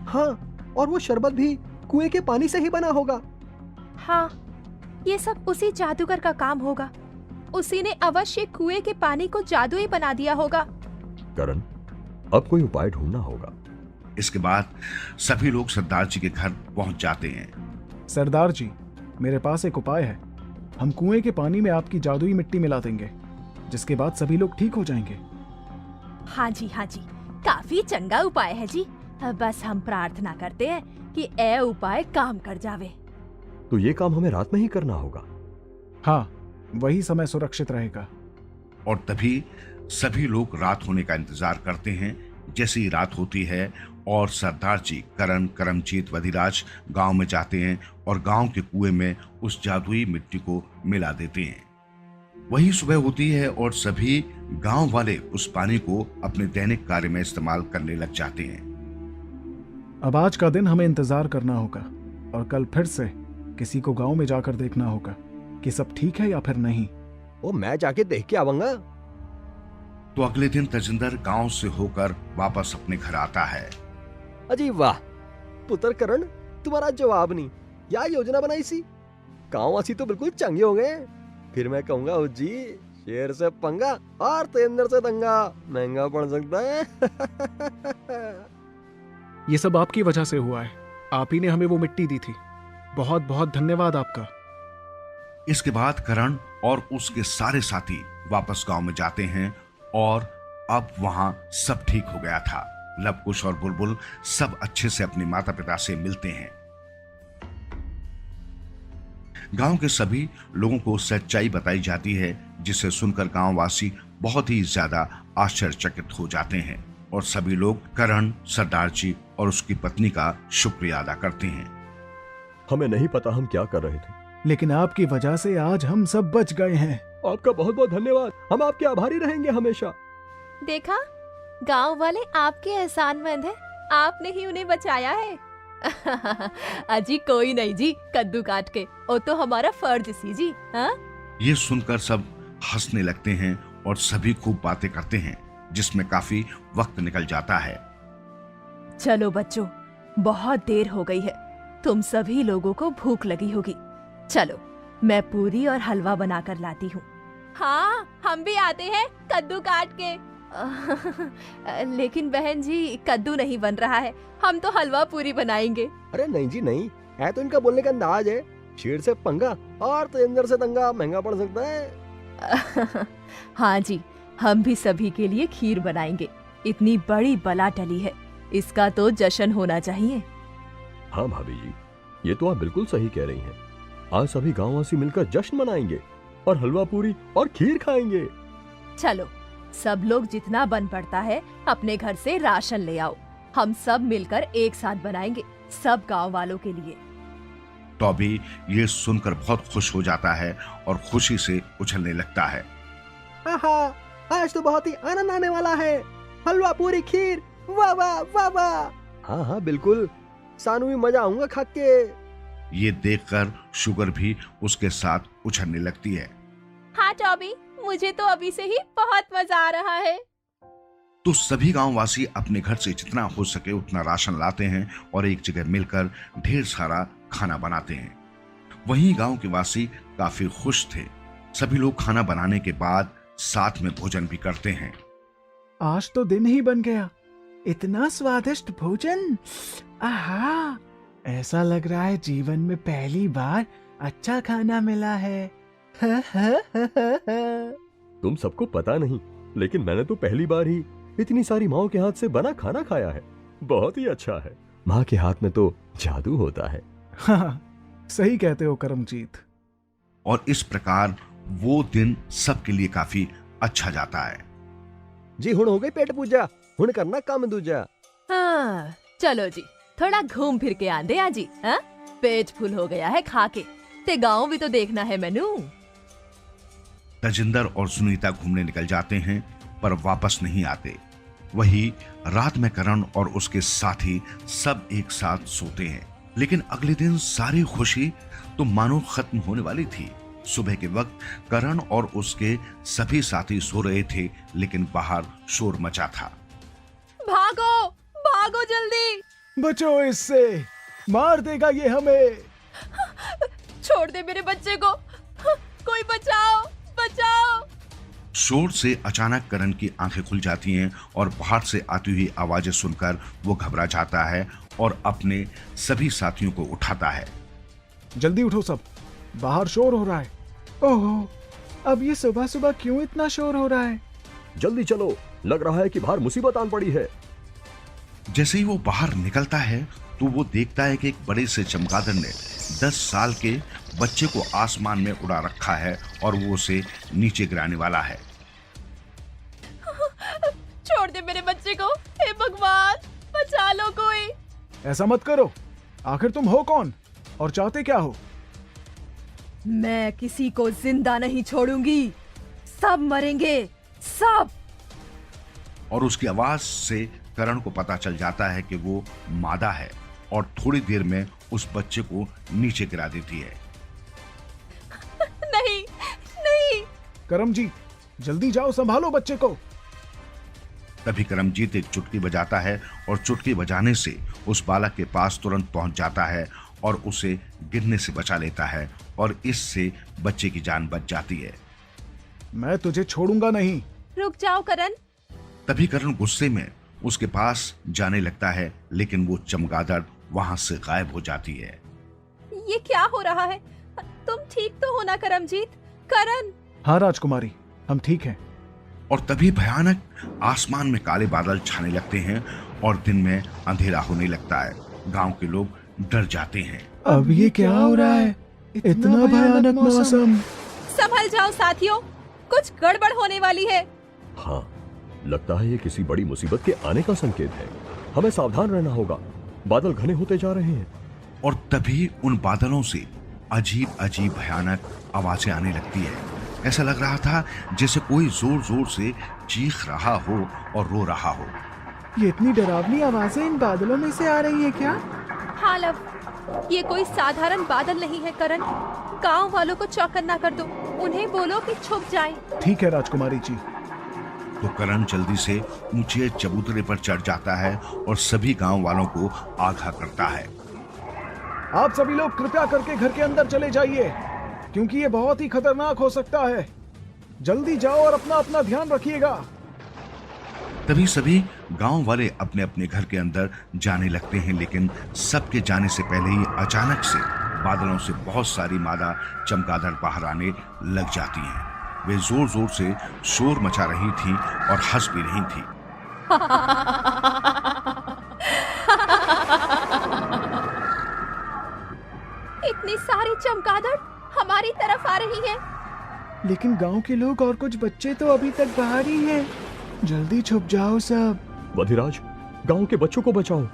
हाँ, और वो शरबत भी कुएं के पानी से ही बना होगा। हाँ, ये सब उसी जादूगर का काम होगा। उसी ने अवश्य कुएं के पानी को जादुई बना दिया होगा। करण, अब कोई उपाय ढूंढना होगा। इसके बाद सभी लोग सरदार जी के घर पहुंच जाते हैं। सरदार जी, मेरे पास एक उपाय है। हम कुएं के पानी में आपकी जादुई मिट्टी मिला देंगे, जिसके बाद सभी लोग ठीक हो जाएंगे। हाँ जी, काफी चंगा उपाय है जी। बस हम प्रार्थना करते हैं कि ए उपाय काम कर जावे। तो ये काम हमें रात में ही करना होगा। हाँ, वही समय सुरक्षित रहेगा। और तभी सभी लोग रात होने का इंतजार करते हैं। जैसे ही रात होती है और सरदार जी करण, करमजीत, वधिराज गांव में जाते हैं और गांव के कुएं में उस जादुई मिट्टी को मिला देते हैं। वही सुबह होती है और सभी गांव वाले उस पानी को अपने दैनिक कार्य में इस्तेमाल करने लग जाते हैं। अब आज का दिन हमें इंतजार करना होगा और कल फिर से किसी को गांव में जाकर देखना होगा कि सब ठीक है या फिर नहीं। ओ मैं जाके देख के आऊंगा। तो अगले दिन तजिंदर गांव से होकर वापस अपने घर आता है। अजी वाह पुत्र करण, तुम्हारा जवाब नहीं। क्या योजना बनाई सी? गांववासी तो बिल्कुल चंगे हो गए। फिर मैं कहूंगा ओ जी, शेर से पंगा और तेंदर से दंगा महंगा पड़ सकता है। ये सब आपकी वजह से हुआ है। आप ही ने हमें वो मिट्टी दी थी। बहुत बहुत धन्यवाद आपका। इसके बाद करण और उसके सारे साथी वापस गांव में जाते हैं और अब वहां सब ठीक हो गया था। लवकुश और बुलबुल सब अच्छे से अपने माता पिता से मिलते हैं। गांव के सभी लोगों को सच्चाई बताई जाती है, जिसे सुनकर गांववासी बहुत ही ज्यादा आश्चर्यचकित हो जाते हैं और सभी लोग करण, सरदार जी और उसकी पत्नी का शुक्रिया अदा करते हैं। हमें नहीं पता हम क्या कर रहे थे। लेकिन आपकी वजह से आज हम सब बच गए हैं। आपका बहुत बहुत धन्यवाद। हम आपके आभारी रहेंगे हमेशा। देखा, गांव वाले आपके एहसानमंद हैं। आपने ही उन्हें बचाया है। अजी कोई नहीं जी, कद्दू काट के वो तो हमारा फर्ज सी जी। हाँ, ये सुनकर सब हंसने लगते हैं और सभी खूब बातें करते हैं, जिसमें काफी वक्त निकल जाता है। चलो बच्चों, बहुत देर हो गई है। तुम सभी लोगों को भूख लगी होगी। चलो, मैं पूरी और हलवा बनाकर लाती हूँ। हाँ, हम भी आते हैं कद्दू काट के। लेकिन बहन जी, कद्दू नहीं बन रहा है। हम तो हलवा पूरी बनाएंगे। अरे नहीं जी नहीं, है तो इनका बोलने का अंदाज है। शेर से पंगा और तेंदर से दंगा महंगा पड़ सकता है। हाँ जी, हम भी सभी के लिए खीर बनाएंगे। इतनी बड़ी बला टली है, इसका तो जश्न होना चाहिए। हाँ भाभी जी, ये तो आप बिल्कुल सही कह रही हैं। आज सभी गांववासी मिलकर जश्न मनाएंगे और हलवा पूरी और खीर खाएंगे। चलो, सब लोग जितना बन पड़ता है अपने घर से राशन ले आओ। हम सब मिलकर एक साथ बनाएंगे, सब गांव वालों के लिए। टॉबी ये सुनकर बहुत खुश हो जाता है और खुशी से उछलने लगता है। आहा, आज तो बहुत ही आनंद आने वाला है। हलवा पूरी खीर, वाह वाह वाह वाह। हाँ हाँ बिल्कुल, सानू भी मजा आऊंगा खा के। ये देखकर शुगर भी उसके साथ उछलने लगती है। हाँ टॉबी, मुझे तो अभी से ही बहुत मजा आ रहा है। तो सभी गांववासी अपने घर से जितना हो सके उतना राशन लाते हैं और एक जगह मिलकर ढेर सारा खाना बनाते हैं। वहीं गांव के वासी काफी खुश थे। सभी लोग खाना बनाने के बाद साथ में भोजन भी करते हैं। आज तो दिन ही बन गया। इतना स्वादिष्ट भोजन, आहा, ऐसा लग रहा है जीवन में पहली बार अच्छा खाना मिला है। तुम सबको पता नहीं, लेकिन मैंने तो पहली बार ही इतनी सारी माओ के हाथ से बना खाना खाया है। बहुत ही अच्छा है। माँ के हाथ में तो जादू होता है। हाँ, सही कहते हो करमजीत। और इस प्रकार वो दिन सबके लिए काफी अच्छा जाता है। जी हुण हो गई पेट पूजा, हुण करना काम दूजा। हाँ, चलो जी, थोड़ा घूम फिर के आंदे आ जी। हाँ, पेट फुल हो गया है खा के, ते गांव भी तो देखना है मैनू। तजिंदर और सुनीता घूमने निकल जाते हैं पर वापस नहीं आते। वही रात में करण और उसके साथी सब एक साथ सोते हैं। लेकिन अगले दिन सारी खुशी तो मानो खत्म होने वाली थी। सुबह के वक्त करण और उसके सभी साथी सो रहे थे, लेकिन बाहर शोर मचा था। भागो, भागो जल्दी। बचो इससे, मार देगा ये हमें। छोड़ दे मेरे बच्चे को, कोई बचाओ, बचाओ। शोर से अचानक करण की आंखें खुल जाती हैं और बाहर से आती हुई आवाजें सुनकर वो घबरा जाता है और अपने सभी साथियों को उठाता है। जल्दी उठो सब, बाहर शोर हो रहा है। ओह, अब ये सुबह सुबह क्यों इतना शोर हो रहा है? जल्दी चलो, लग रहा है कि बाहर मुसीबत आन पड़ी है। जैसे ही वो बाहर निकलता है तो वो देखता है कि एक बड़े से चमगादड़ ने 10 साल के बच्चे को आसमान में उड़ा रखा है और वो उसे नीचे गिराने वाला है। छोड़ दे मेरे बच्चे को, हे भगवान बचा लो कोई। ऐसा मत करो, आखिर तुम हो कौन और चाहते क्या हो? मैं किसी को जिंदा नहीं छोड़ूंगी, सब मरेंगे, सब। और उसकी आवाज से करण को पता चल जाता है कि वो मादा है और थोड़ी देर में उस बच्चे को नीचे गिरा देती है। नहीं नहीं। करमजीत, जल्दी जाओ, संभालो बच्चे को। तभी करमजीत एक चुटकी बजाता है और चुटकी बजाने से उस बालक के पास तुरंत पहुंच जाता है और उसे गिरने से बचा लेता है और इससे बच्चे की जान बच जाती है। मैं तुझे छोड़ूंगा नहीं। रुक जाओ करण। तभी करण गुस्से में उसके पास जाने लगता है, लेकिन वो चमगादड़ वहां से गायब हो जाती है। ये क्या हो रहा है? तुम ठीक तो हो ना करमजीत? करण। हाँ राजकुमारी, हम ठीक हैं। और तभी भयानक आसमान में काले बादल छाने लगते हैं और दिन में अंधेरा होने लगता है। गांव के लोग डर जाते हैं। अब ये क्या हो रहा है? इतना भयानक मौसम। संभल जाओ साथियों, कुछ गड़बड़ होने वाली है। हाँ, लगता है ये किसी बड़ी मुसीबत के आने का संकेत है। हमें सावधान रहना होगा, बादल घने होते जा रहे हैं। और तभी उन बादलों से अजीब अजीब भयानक आवाजें आने लगती है। ऐसा लग रहा था जैसे कोई जोर जोर से चीख रहा हो और रो रहा हो। ये इतनी डरावनी आवाजें इन बादलों में से आ रही है क्या? हाँ लव, ये कोई साधारण बादल नहीं है करण। गांव वालों को चौकन्ना कर दो, उन्हें बोलो कि छुप जाएं। ठीक है राजकुमारी जी। तो करण जल्दी से ऊंचे चबूतरे पर चढ़ जाता है और सभी गांव वालों को आगाह करता है। आप सभी लोग कृपया करके घर के अंदर चले जाइए, क्योंकि ये बहुत ही खतरनाक हो सकता है। जल्दी जाओ और अपना अपना ध्यान रखिएगा। तभी सभी गांव वाले अपने अपने घर के अंदर जाने लगते हैं, लेकिन सबके जाने से पहले ही अचानक से बादलों से बहुत सारी मादा चमगादड़ बाहर आने लग जाती हैं। वे जोर जोर से शोर मचा रही थीं और हंस भी रही थीं। इतनी सारी चमगादड़ हमारी तरफ आ रही हैं। लेकिन गांव के लोग और कुछ बच्चे तो अभी तक बाहर ही हैं। जल्दी छुप जाओ सब। बधिराज, गांव के बच्चों को बचाओ।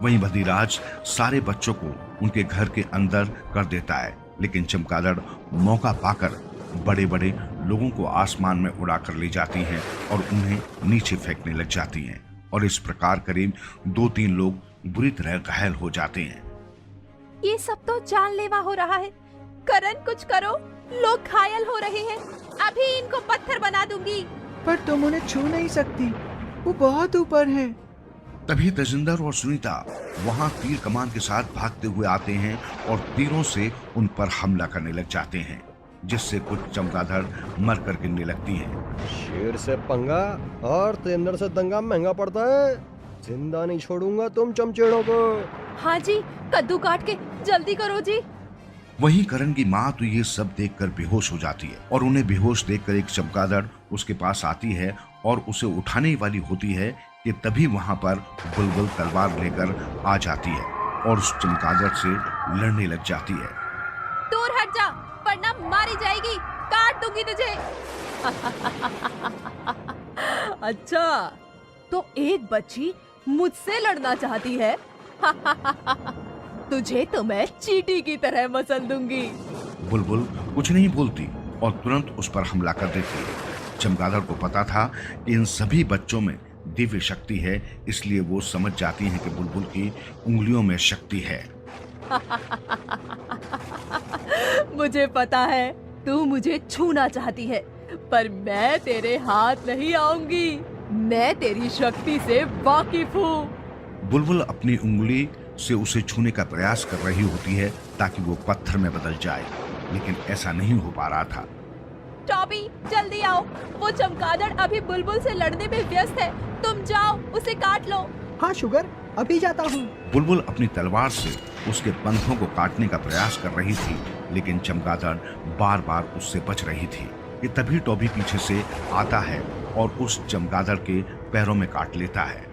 वहीं बधिराज सारे बच्चों को उनके घर के अंदर कर देता है, लेकिन चमगादड़ मौका पाकर बड़े बड़े लोगों को आसमान में उड़ाकर ले जाती हैं और उन्हें नीचे फेंकने लग जाती हैं। और इस प्रकार करीब 2-3 लोग बुरी तरह घायल हो जाते हैं। ये सब तो जानलेवा हो रहा है। करण कुछ करो, लोग घायल हो रहे हैं। अभी इनको पत्थर बना दूंगी। पर तुम उन्हें छू नहीं सकती, वो बहुत ऊपर है। तभी तजिंदर और सुनीता वहां तीर कमान के साथ भागते हुए आते हैं और तीरों से उन पर हमला करने लग जाते हैं, जिससे कुछ चमगादड़ मर कर गिरने लगती हैं। शेर से पंगा और तेंदर से दंगा महंगा पड़ता है। जिंदा नहीं छोड़ूंगा तुम चमचेड़ों को। हाँ जी, कद्दू काट के जल्दी करो जी। वहीं करण की माँ तो ये सब देखकर बेहोश हो जाती है और उन्हें बेहोश देखकर एक चमगादड़ उसके पास आती है और उसे उठाने वाली होती है कि तभी वहां पर बुलबुल तलवार लेकर आ जाती है और उस चमगादड़ से लड़ने लग जाती है। दूर हट जा, वरना मारी जाएगी, काट दूंगी तुझे। अच्छा, तो एक बच्ची मुझसे लड़ना चाहती है? तुझे तो मैं चींटी की तरह मसल दूंगी। बुलबुल कुछ नहीं बोलती और तुरंत उस पर हमला कर देती है। चमगादड़ को पता था कि इन सभी बच्चों में दिव्य शक्ति है, इसलिए वो समझ जाती है कि बुलबुल की उंगलियों में शक्ति है। मुझे पता है तू मुझे छूना चाहती है, पर मैं तेरे हाथ नहीं आऊंगी। मैं तेरी शक्ति से वाकिफ हूँ। बुलबुल अपनी उंगली से उसे छूने का प्रयास कर रही होती है ताकि वो पत्थर में बदल जाए, लेकिन ऐसा नहीं हो पा रहा था। टॉबी, जल्दी आओ, वो चमगादड़ अभी बुलबुल से लड़ने में व्यस्त है। तुम जाओ, उसे काट लो। हाँ शुगर, अभी जाता हूँ। बुलबुल अपनी तलवार से उसके पंखों को काटने का प्रयास कर रही थी, लेकिन चमगादड़ बार बार उससे बच रही थी कि तभी टॉबी पीछे से आता है और उस चमगादड़ के पैरों में काट लेता है।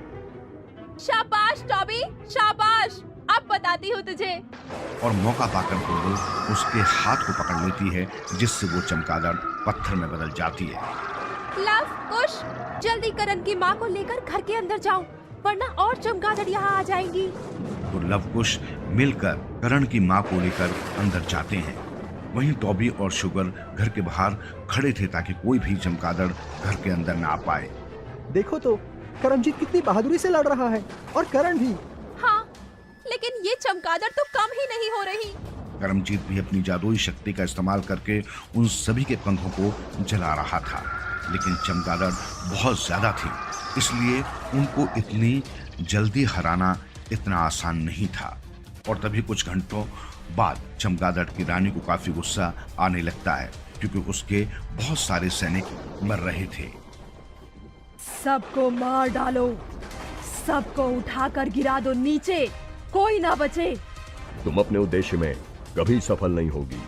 शाबाश टॉबी, शाबाश, अब बताती हूँ तुझे। और मौका पाकर बुलबुल उसके हाथ को पकड़ लेती है, जिससे वो चमगादड़ पत्थर में बदल जाती है। लव कुश, जल्दी करण की माँ को लेकर घर के अंदर जाओ, वरना और चमगादड़ यहाँ आ जाएंगी। तो लवकुश मिलकर करण की माँ को लेकर अंदर जाते हैं। वहीं टॉबी और शुगर घर के बाहर खड़े थे ताकि कोई भी चमगादड़ घर के अंदर ना आ पाए। देखो तो करमजीत कितनी बहादुरी से लड़ रहा है, और करण भी। हाँ, लेकिन ये चमगादड़ तो कम ही नहीं हो रही। करमजीत भी अपनी जादुई शक्ति का इस्तेमाल करके उन सभी के पंखों को जला रहा था, लेकिन चमगादड़ बहुत ज्यादा थी, इसलिए उनको इतनी जल्दी हराना इतना आसान नहीं था। और तभी कुछ घंटों बाद चमगादड़ की रानी को काफी गुस्सा आने लगता है, क्योंकि उसके बहुत सारे सैनिक मर रहे थे। सबको मार डालो, सबको उठाकर गिरा दो नीचे, कोई ना बचे। तुम अपने उद्देश्य में कभी सफल नहीं होगी।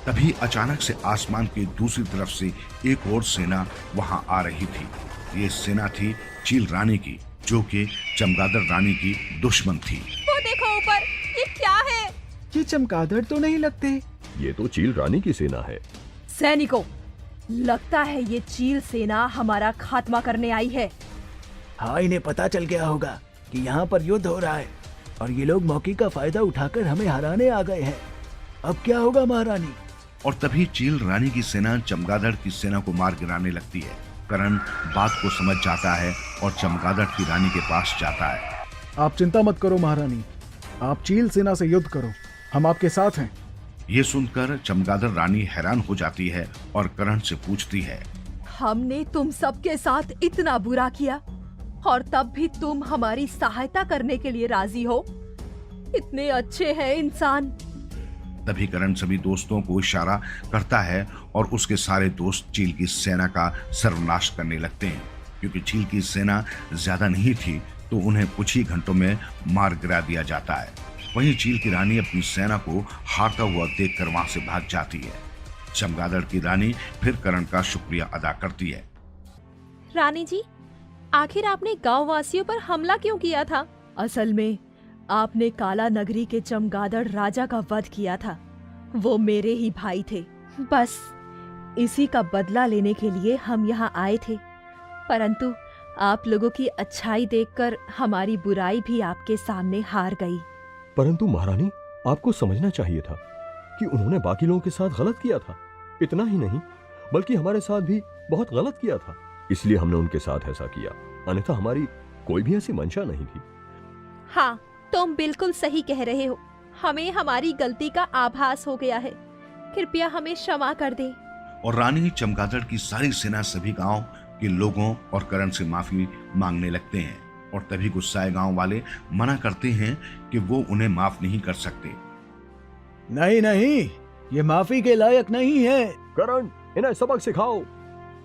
तभी अचानक से आसमान की दूसरी तरफ से एक और सेना वहां आ रही थी। ये सेना थी चील रानी की, जो कि चमगादड़ रानी की दुश्मन थी। वो देखो ऊपर, ये क्या है? ये चमगादड़ तो नहीं लगते। ये तो चील रानी की सेना है। सैनिकों, लगता है ये चील सेना हमारा खात्मा करने आई है। हाँ, इन्हें पता चल गया होगा कि यहाँ पर युद्ध हो रहा है, और ये लोग मौके का फायदा उठाकर हमें हराने आ गए हैं। अब क्या होगा महारानी? और तभी चील रानी की सेना चमगादड़ की सेना को मार गिराने लगती है। करण बात को समझ जाता है और चमगादड़ की रानी के पास जाता है। आप चिंता मत करो महारानी, आप चील सेना से युद्ध करो, हम आपके साथ हैं। ये सुनकर चमगादड़ रानी हैरान हो जाती है और करण से पूछती है, हमने तुम सबके साथ इतना बुरा किया और तब भी तुम हमारी सहायता करने के लिए राजी हो? इतने अच्छे हैं इंसान। तभी करण सभी दोस्तों को इशारा करता है और उसके सारे दोस्त चील की सेना का सर्वनाश करने लगते हैं। क्योंकि चील की सेना ज्यादा नहीं थी, तो उन्हें कुछ ही घंटों में मार गिरा दिया जाता है। वहीं चील की रानी अपनी सेना को हारता हुआ देखकर वहां से भाग जाती है। चमगादड़ की रानी फिर करण का शुक्रिया अदा करती है। रानी जी, आखिर आपने गांव वासियों पर हमला क्यों किया था? असल में आपने काला नगरी के चमगादड़ राजा का वध किया था। वो मेरे ही भाई थे। बस इसी का बदला लेने के लिए हम यहाँ आए थे। परंतु आप लोगों की अच्छाई देखकर हमारी बुराई भी आपके सामने हार गई। परंतु महारानी, आपको समझना चाहिए था कि उन्होंने बाकी लोगों के साथ गलत किया था। इतना ही नहीं, बल्कि हमारे साथ भी बहुत गलत किया था, इसलिए हमने उनके साथ ऐसा किया। अन्यथा हमारी कोई भी ऐसी मंशा नहीं थी। हाँ, तुम बिल्कुल सही कह रहे हो। हमें हमारी गलती का आभास हो गया है। कृपया हमें क्षमा कर दे। और रानी चमगादड़ की सारी सेना सभी गांव के लोगों और करण से माफी मांगने लगते हैं। और तभी गुस्साए गांव वाले मना करते हैं कि वो उन्हें माफ नहीं कर सकते। नहीं नहीं, ये माफी के लायक नहीं है। करण, इन्हें सबक सिखाओ।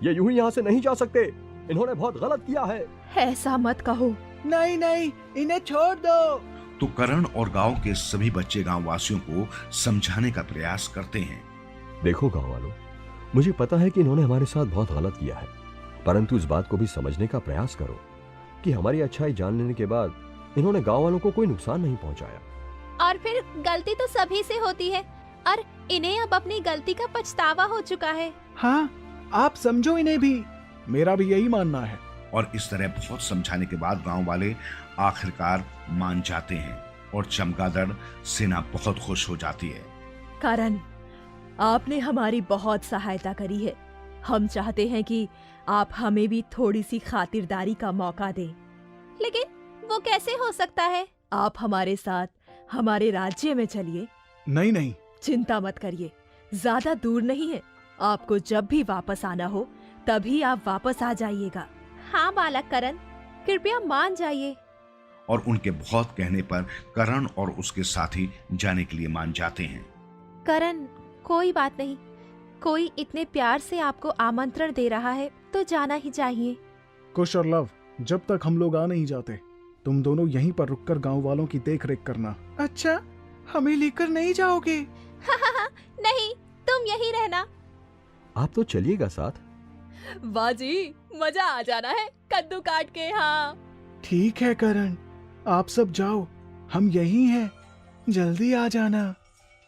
ये यूं ही यहाँ से नहीं जा सकते। इन्होंने बहुत गलत किया है। ऐसा मत कहो। नहीं नहीं, इन्हें छोड़ दो। तो करण और गांव के सभी बच्चे गांव वासियों को समझाने का प्रयास करते हैं। देखो गांव वालों, मुझे पता है कि इन्होंने हमारे साथ बहुत गलत किया है, परंतु इस बात को भी समझने का प्रयास करो कि हमारी अच्छाई जान लेने के बाद इन्होंने गांव वालों को कोई नुकसान नहीं पहुंचाया। और फिर गलती तो सभी से होती है, और इन्हें अब अपनी गलती का पछतावा हो चुका है। हाँ, आप समझो इन्हें भी, मेरा भी यही मानना है। और इस तरह बहुत समझाने के बाद गांव वाले आखिरकार मान जाते हैं और चमगादड़ सेना बहुत खुश हो जाती है। करण, आपने हमारी बहुत सहायता करी है। हम चाहते हैं कि आप हमें भी थोड़ी सी खातिरदारी का मौका दें। लेकिन वो कैसे हो सकता है? आप हमारे साथ हमारे राज्य में चलिए। नहीं नहीं, चिंता मत करिए, ज्यादा दूर नहीं है। आपको जब भी वापस आना हो तभी आप वापस आ जाइएगा। हाँ बालक करण, कृपया मान जाइए। और उनके बहुत कहने पर करण और उसके साथी जाने के लिए मान जाते हैं। करण, कोई बात नहीं, कोई इतने प्यार से आपको आमंत्रण दे रहा है तो जाना ही चाहिए। कुश और लव, जब तक हम लोग आ नहीं जाते, तुम दोनों यहीं पर रुककर गांव वालों की देख रेख करना। अच्छा, हमें लेकर नहीं जाओगे? नहीं, तुम यहीं रहना। आप तो चलिएगा साथ। वाह जी, मजा आ जाना है कद्दू काट के। हाँ ठीक है करण, आप सब जाओ, हम यहीं हैं, जल्दी आ जाना।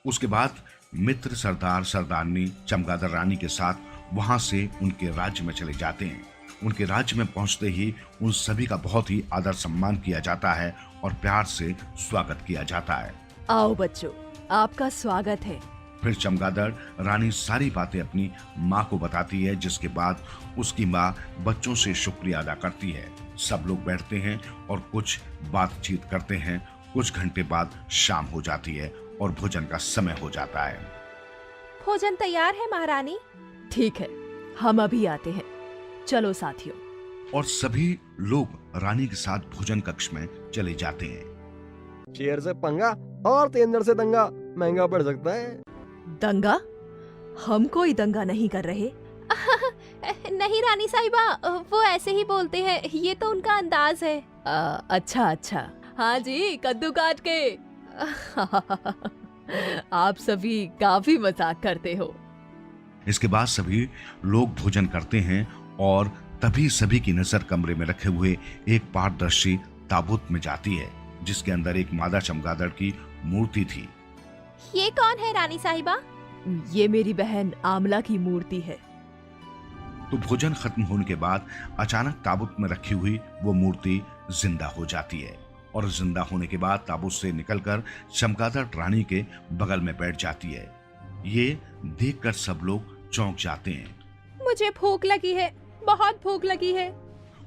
उसके बाद मित्र सरदार सरदारनी चमगादड़ रानी के साथ वहां से उनके राज्य में चले जाते हैं। उनके राज्य में पहुंचते ही उन सभी का बहुत ही आदर सम्मान किया जाता है और प्यार से स्वागत किया जाता है। आओ बच्चों, आपका स्वागत है। फिर चमगादड़ रानी सारी बातें अपनी माँ को बताती है, जिसके बाद उसकी माँ बच्चों से शुक्रिया अदा करती है। सब लोग बैठते हैं और कुछ बातचीत करते हैं। कुछ घंटे बाद शाम हो जाती है और भोजन का समय हो जाता है। भोजन तैयार है महारानी। ठीक है, हम अभी आते हैं। चलो साथियों। और सभी लोग रानी के साथ भोजन कक्ष में चले जाते हैं। शेर से पंगा और तेंदुर से दंगा महंगा पड़ सकता है। दंगा? हम कोई दंगा नहीं कर रहे। नहीं रानी साहिबा, वो ऐसे ही बोलते हैं, ये तो उनका अंदाज है। अच्छा अच्छा, हाँ जी, कद्दू काट के। आप सभी काफी मजाक करते हो। इसके बाद सभी लोग भोजन करते हैं और तभी सभी की नजर कमरे में रखे हुए एक पारदर्शी ताबूत में जाती है, जिसके अंदर एक मादा चमगादड़ की मूर्ति थी। ये कौन है रानी साहिबा? ये मेरी बहन आमला की मूर्ति है। तो भोजन खत्म होने के बाद अचानक ताबूत में रखी हुई वो मूर्ति जिंदा हो जाती है और जिंदा होने के बाद ताबूत से निकलकर चमगादड़ रानी के बगल में बैठ जाती है। ये देखकर सब लोग चौंक जाते हैं। मुझे भूख लगी है, बहुत भूख लगी है।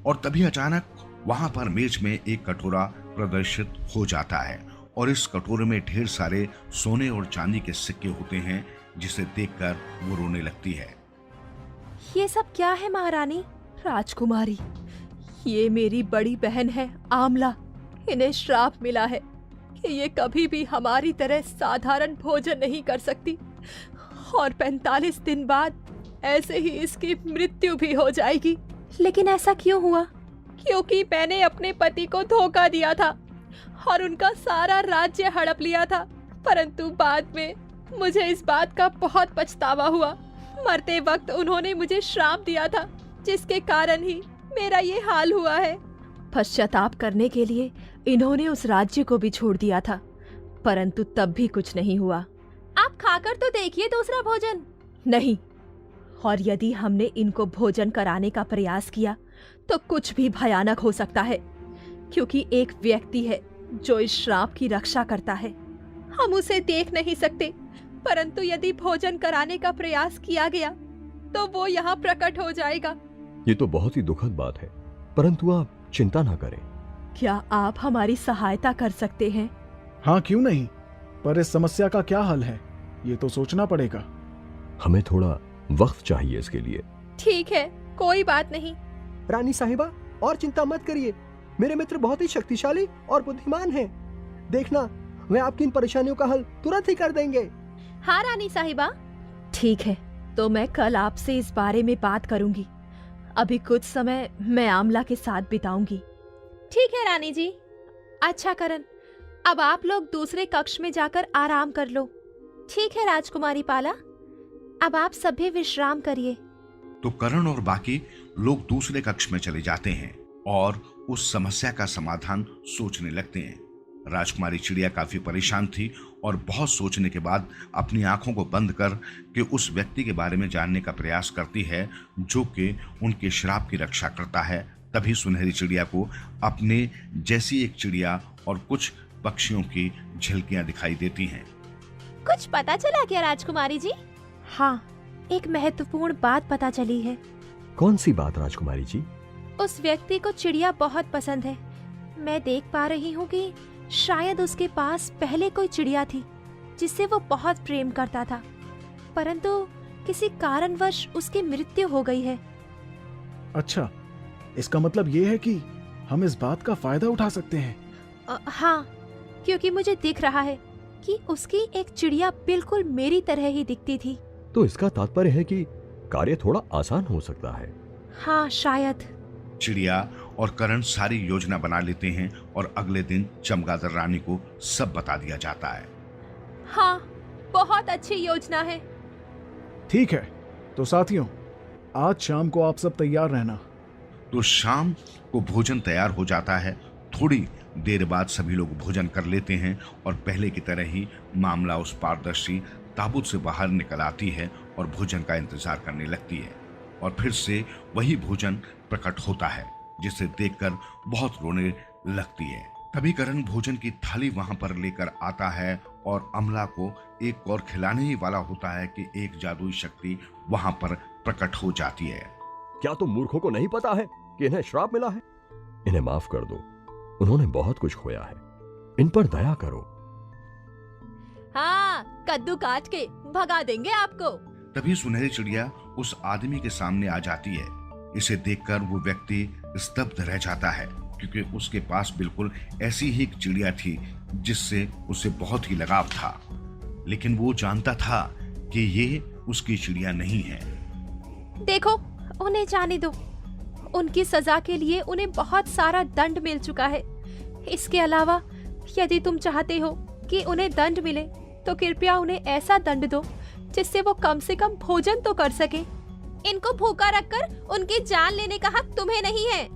और तभी अचानक वहां पर मेज में एक कटोरा प्रदर्शित हो जाता है और इस कटोरे में ढेर सारे सोने और चांदी के सिक्के होते हैं, जिसे देखकर वो रोने लगती है। ये सब क्या है महारानी? राजकुमारी, ये मेरी बड़ी बहन है आमला। इन्हें श्राप मिला है कि ये कभी भी हमारी तरह साधारण भोजन नहीं कर सकती और 45 दिन बाद ऐसे ही इसकी मृत्यु भी हो जाएगी। लेकिन ऐसा क्यों हुआ? क्योंकि मैंने अपने पति को धोखा दिया था और उनका सारा राज्य हड़प लिया था। परंतु बाद में मुझे इस बात का बहुत पछतावा हुआ। मरते वक्त उन्होंने मुझे श्राप दिया था, जिसके कारण ही मेरा ये हाल हुआ है। पश्चाताप करने के लिए इन्होंने उस राज्य को भी छोड़ दिया था, परंतु तब भी कुछ नहीं हुआ। आप खाकर तो देखिए दूसरा भोजन। नहीं, और यदि हमने इनको भोजन कराने का प्रयास किया तो कुछ भी भयानक हो सकता है, क्योंकि एक व्यक्ति है जो इस श्राप की रक्षा करता है। हम उसे देख नहीं सकते, परंतु यदि भोजन कराने का प्रयास किया गया तो वो यहाँ प्रकट हो जाएगा। ये तो बहुत ही दुखद बात है, परंतु आप चिंता ना करें। क्या आप हमारी सहायता कर सकते हैं? हाँ, क्यों नहीं, पर इस समस्या का क्या हल है, ये तो सोचना पड़ेगा। हमें थोड़ा वक्त चाहिए इसके लिए। ठीक है, कोई बात नहीं। रानी साहिबा, और चिंता मत करिए, मेरे मित्र बहुत ही शक्तिशाली और बुद्धिमान हैं। देखना, वे आपकी इन परेशानियों का हल तुरंत ही कर देंगे। हाँ रानी साहिबा, ठीक है, तो मैं कल आपसे इस बारे में बात करूंगी। अभी कुछ समय मैं आमला के साथ बिताऊंगी। ठीक है रानी जी। अच्छा करण, अब आप लोग दूसरे कक्ष में जाकर आराम कर लो। ठीक है राजकुमारी पाला, अब आप सभी विश्राम करिए। तो करण और बाकी लोग दूसरे कक्ष में चले जाते हैं और उस समस्या का समाधान सोचने लगते हैं। राजकुमारी चिड़िया काफी परेशान थी और बहुत सोचने के बाद अपनी आंखों को बंद कर के उस व्यक्ति के बारे में जानने का प्रयास करती है जो कि उनके श्राप की रक्षा करता है। तभी सुनहरी चिड़िया को अपने जैसी एक चिड़िया और कुछ पक्षियों की झलकियां दिखाई देती हैं। कुछ पता चला क्या राजकुमारी जी? हाँ, एक महत्वपूर्ण बात पता चली है। कौन सी बात राजकुमारी जी? उस व्यक्ति को चिड़िया बहुत पसंद है। मैं देख पा रही हूँ कि शायद उसके पास पहले कोई चिड़िया थी जिससे वो बहुत प्रेम करता था, परंतु किसी कारणवश उसकी मृत्यु हो गई है। अच्छा, इसका मतलब ये है कि हम इस बात का फायदा उठा सकते हैं। हाँ, क्योंकि मुझे दिख रहा है कि उसकी एक चिड़िया बिल्कुल मेरी तरह ही दिखती थी। तो इसका तात्पर्य है कि कार्य थोड़ा आसान हो सकता है। हाँ, शायद। चिड़िया और करण सारी योजना बना लेते हैं और अगले दिन चमगादड़ रानी को सब बता दिया जाता है। हाँ, बहुत अच्छी योजना है। ठीक है, तो साथियों, आज शाम को आप सब तैयार रहना। तो शाम को भोजन तैयार हो जाता है। थोड़ी देर बाद सभी लोग भोजन कर लेते हैं और पहले की तरह ही मामला उस पारदर्शी ताबूत से बाहर निकल आती है और भोजन का इंतजार करने लगती है। और फिर से वही भोजन प्रकट होता है, जिसे देखकर बहुत रोने लगती है। तभी करण भोजन की थाली वहां पर लेकर आता है और अमला को एक और खिलाने ही वाला होता है कि एक जादुई शक्ति वहां पर प्रकट हो जाती है। क्या तुम मूर्खों को नहीं पता है कि इन्हें श्राप मिला है? इन्हें माफ कर दो, उन्होंने बहुत कुछ खोया है, इन पर दया करो। हाँ, कद्दू काट के भगा देंगे आपको। तभी सुनहरी चिड़िया उस आदमी के सामने आ जाती है। इसे देखकर वो व्यक्ति स्तब्ध रह जाता है, क्योंकि उसके पास बिल्कुल ऐसी ही एक चिड़िया थी जिससे उसे बहुत ही लगाव था। लेकिन वो जानता था कि ये उसकी चिड़िया नहीं है। देखो, उन्हें जाने दो। उनकी सजा के लिए उन्हें बहुत सारा दंड मिल चुका है। इसके अलावा यदि तुम चाहते हो कि उन्हें दंड मिले, तो कृपया उन्हें ऐसा दंड दो जिससे वो कम से कम भोजन तो कर सके। इनको भूखा रखकर उनकी जान लेने का हक तुम्हें नहीं है।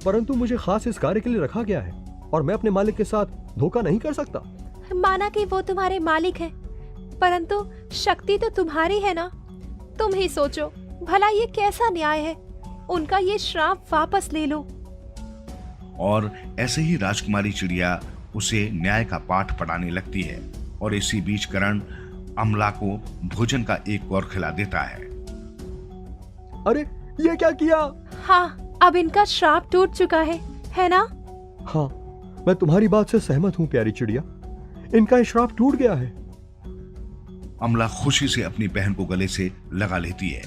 परंतु मुझे खास इस कार्य के लिए रखा गया है और मैं अपने मालिक के साथ धोखा नहीं कर सकता। माना कि वो तुम्हारे मालिक है, परंतु शक्ति तो तुम्हारी है ना। तुम ही सोचो, भला ये कैसा न्याय है? उनका ये श्राप वापस ले लो। और ऐसे ही राजकुमारी चिड़िया उसे न्याय का पाठ पढ़ाने लगती है। और इसी बीच करण अमला को भोजन का एक और खिला देता है। अरे ये क्या किया? हाँ, अब इनका श्राप टूट चुका है ना? हाँ, मैं तुम्हारी बात से सहमत हूँ प्यारी चिड़िया, इनका श्राप टूट गया है। अमला खुशी से अपनी बहन को गले से लगा लेती है।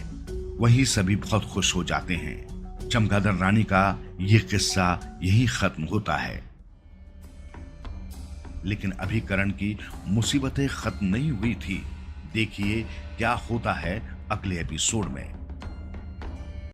वहीं सभी बहुत खुश हो जाते हैं। चमगादड़ रानी का ये किस्सा यही खत्म होता है। लेकिन अभी करण की मुसीबतें खत्म नहीं हुई थी। देखिए क्या होता है अगले एपिसोड में।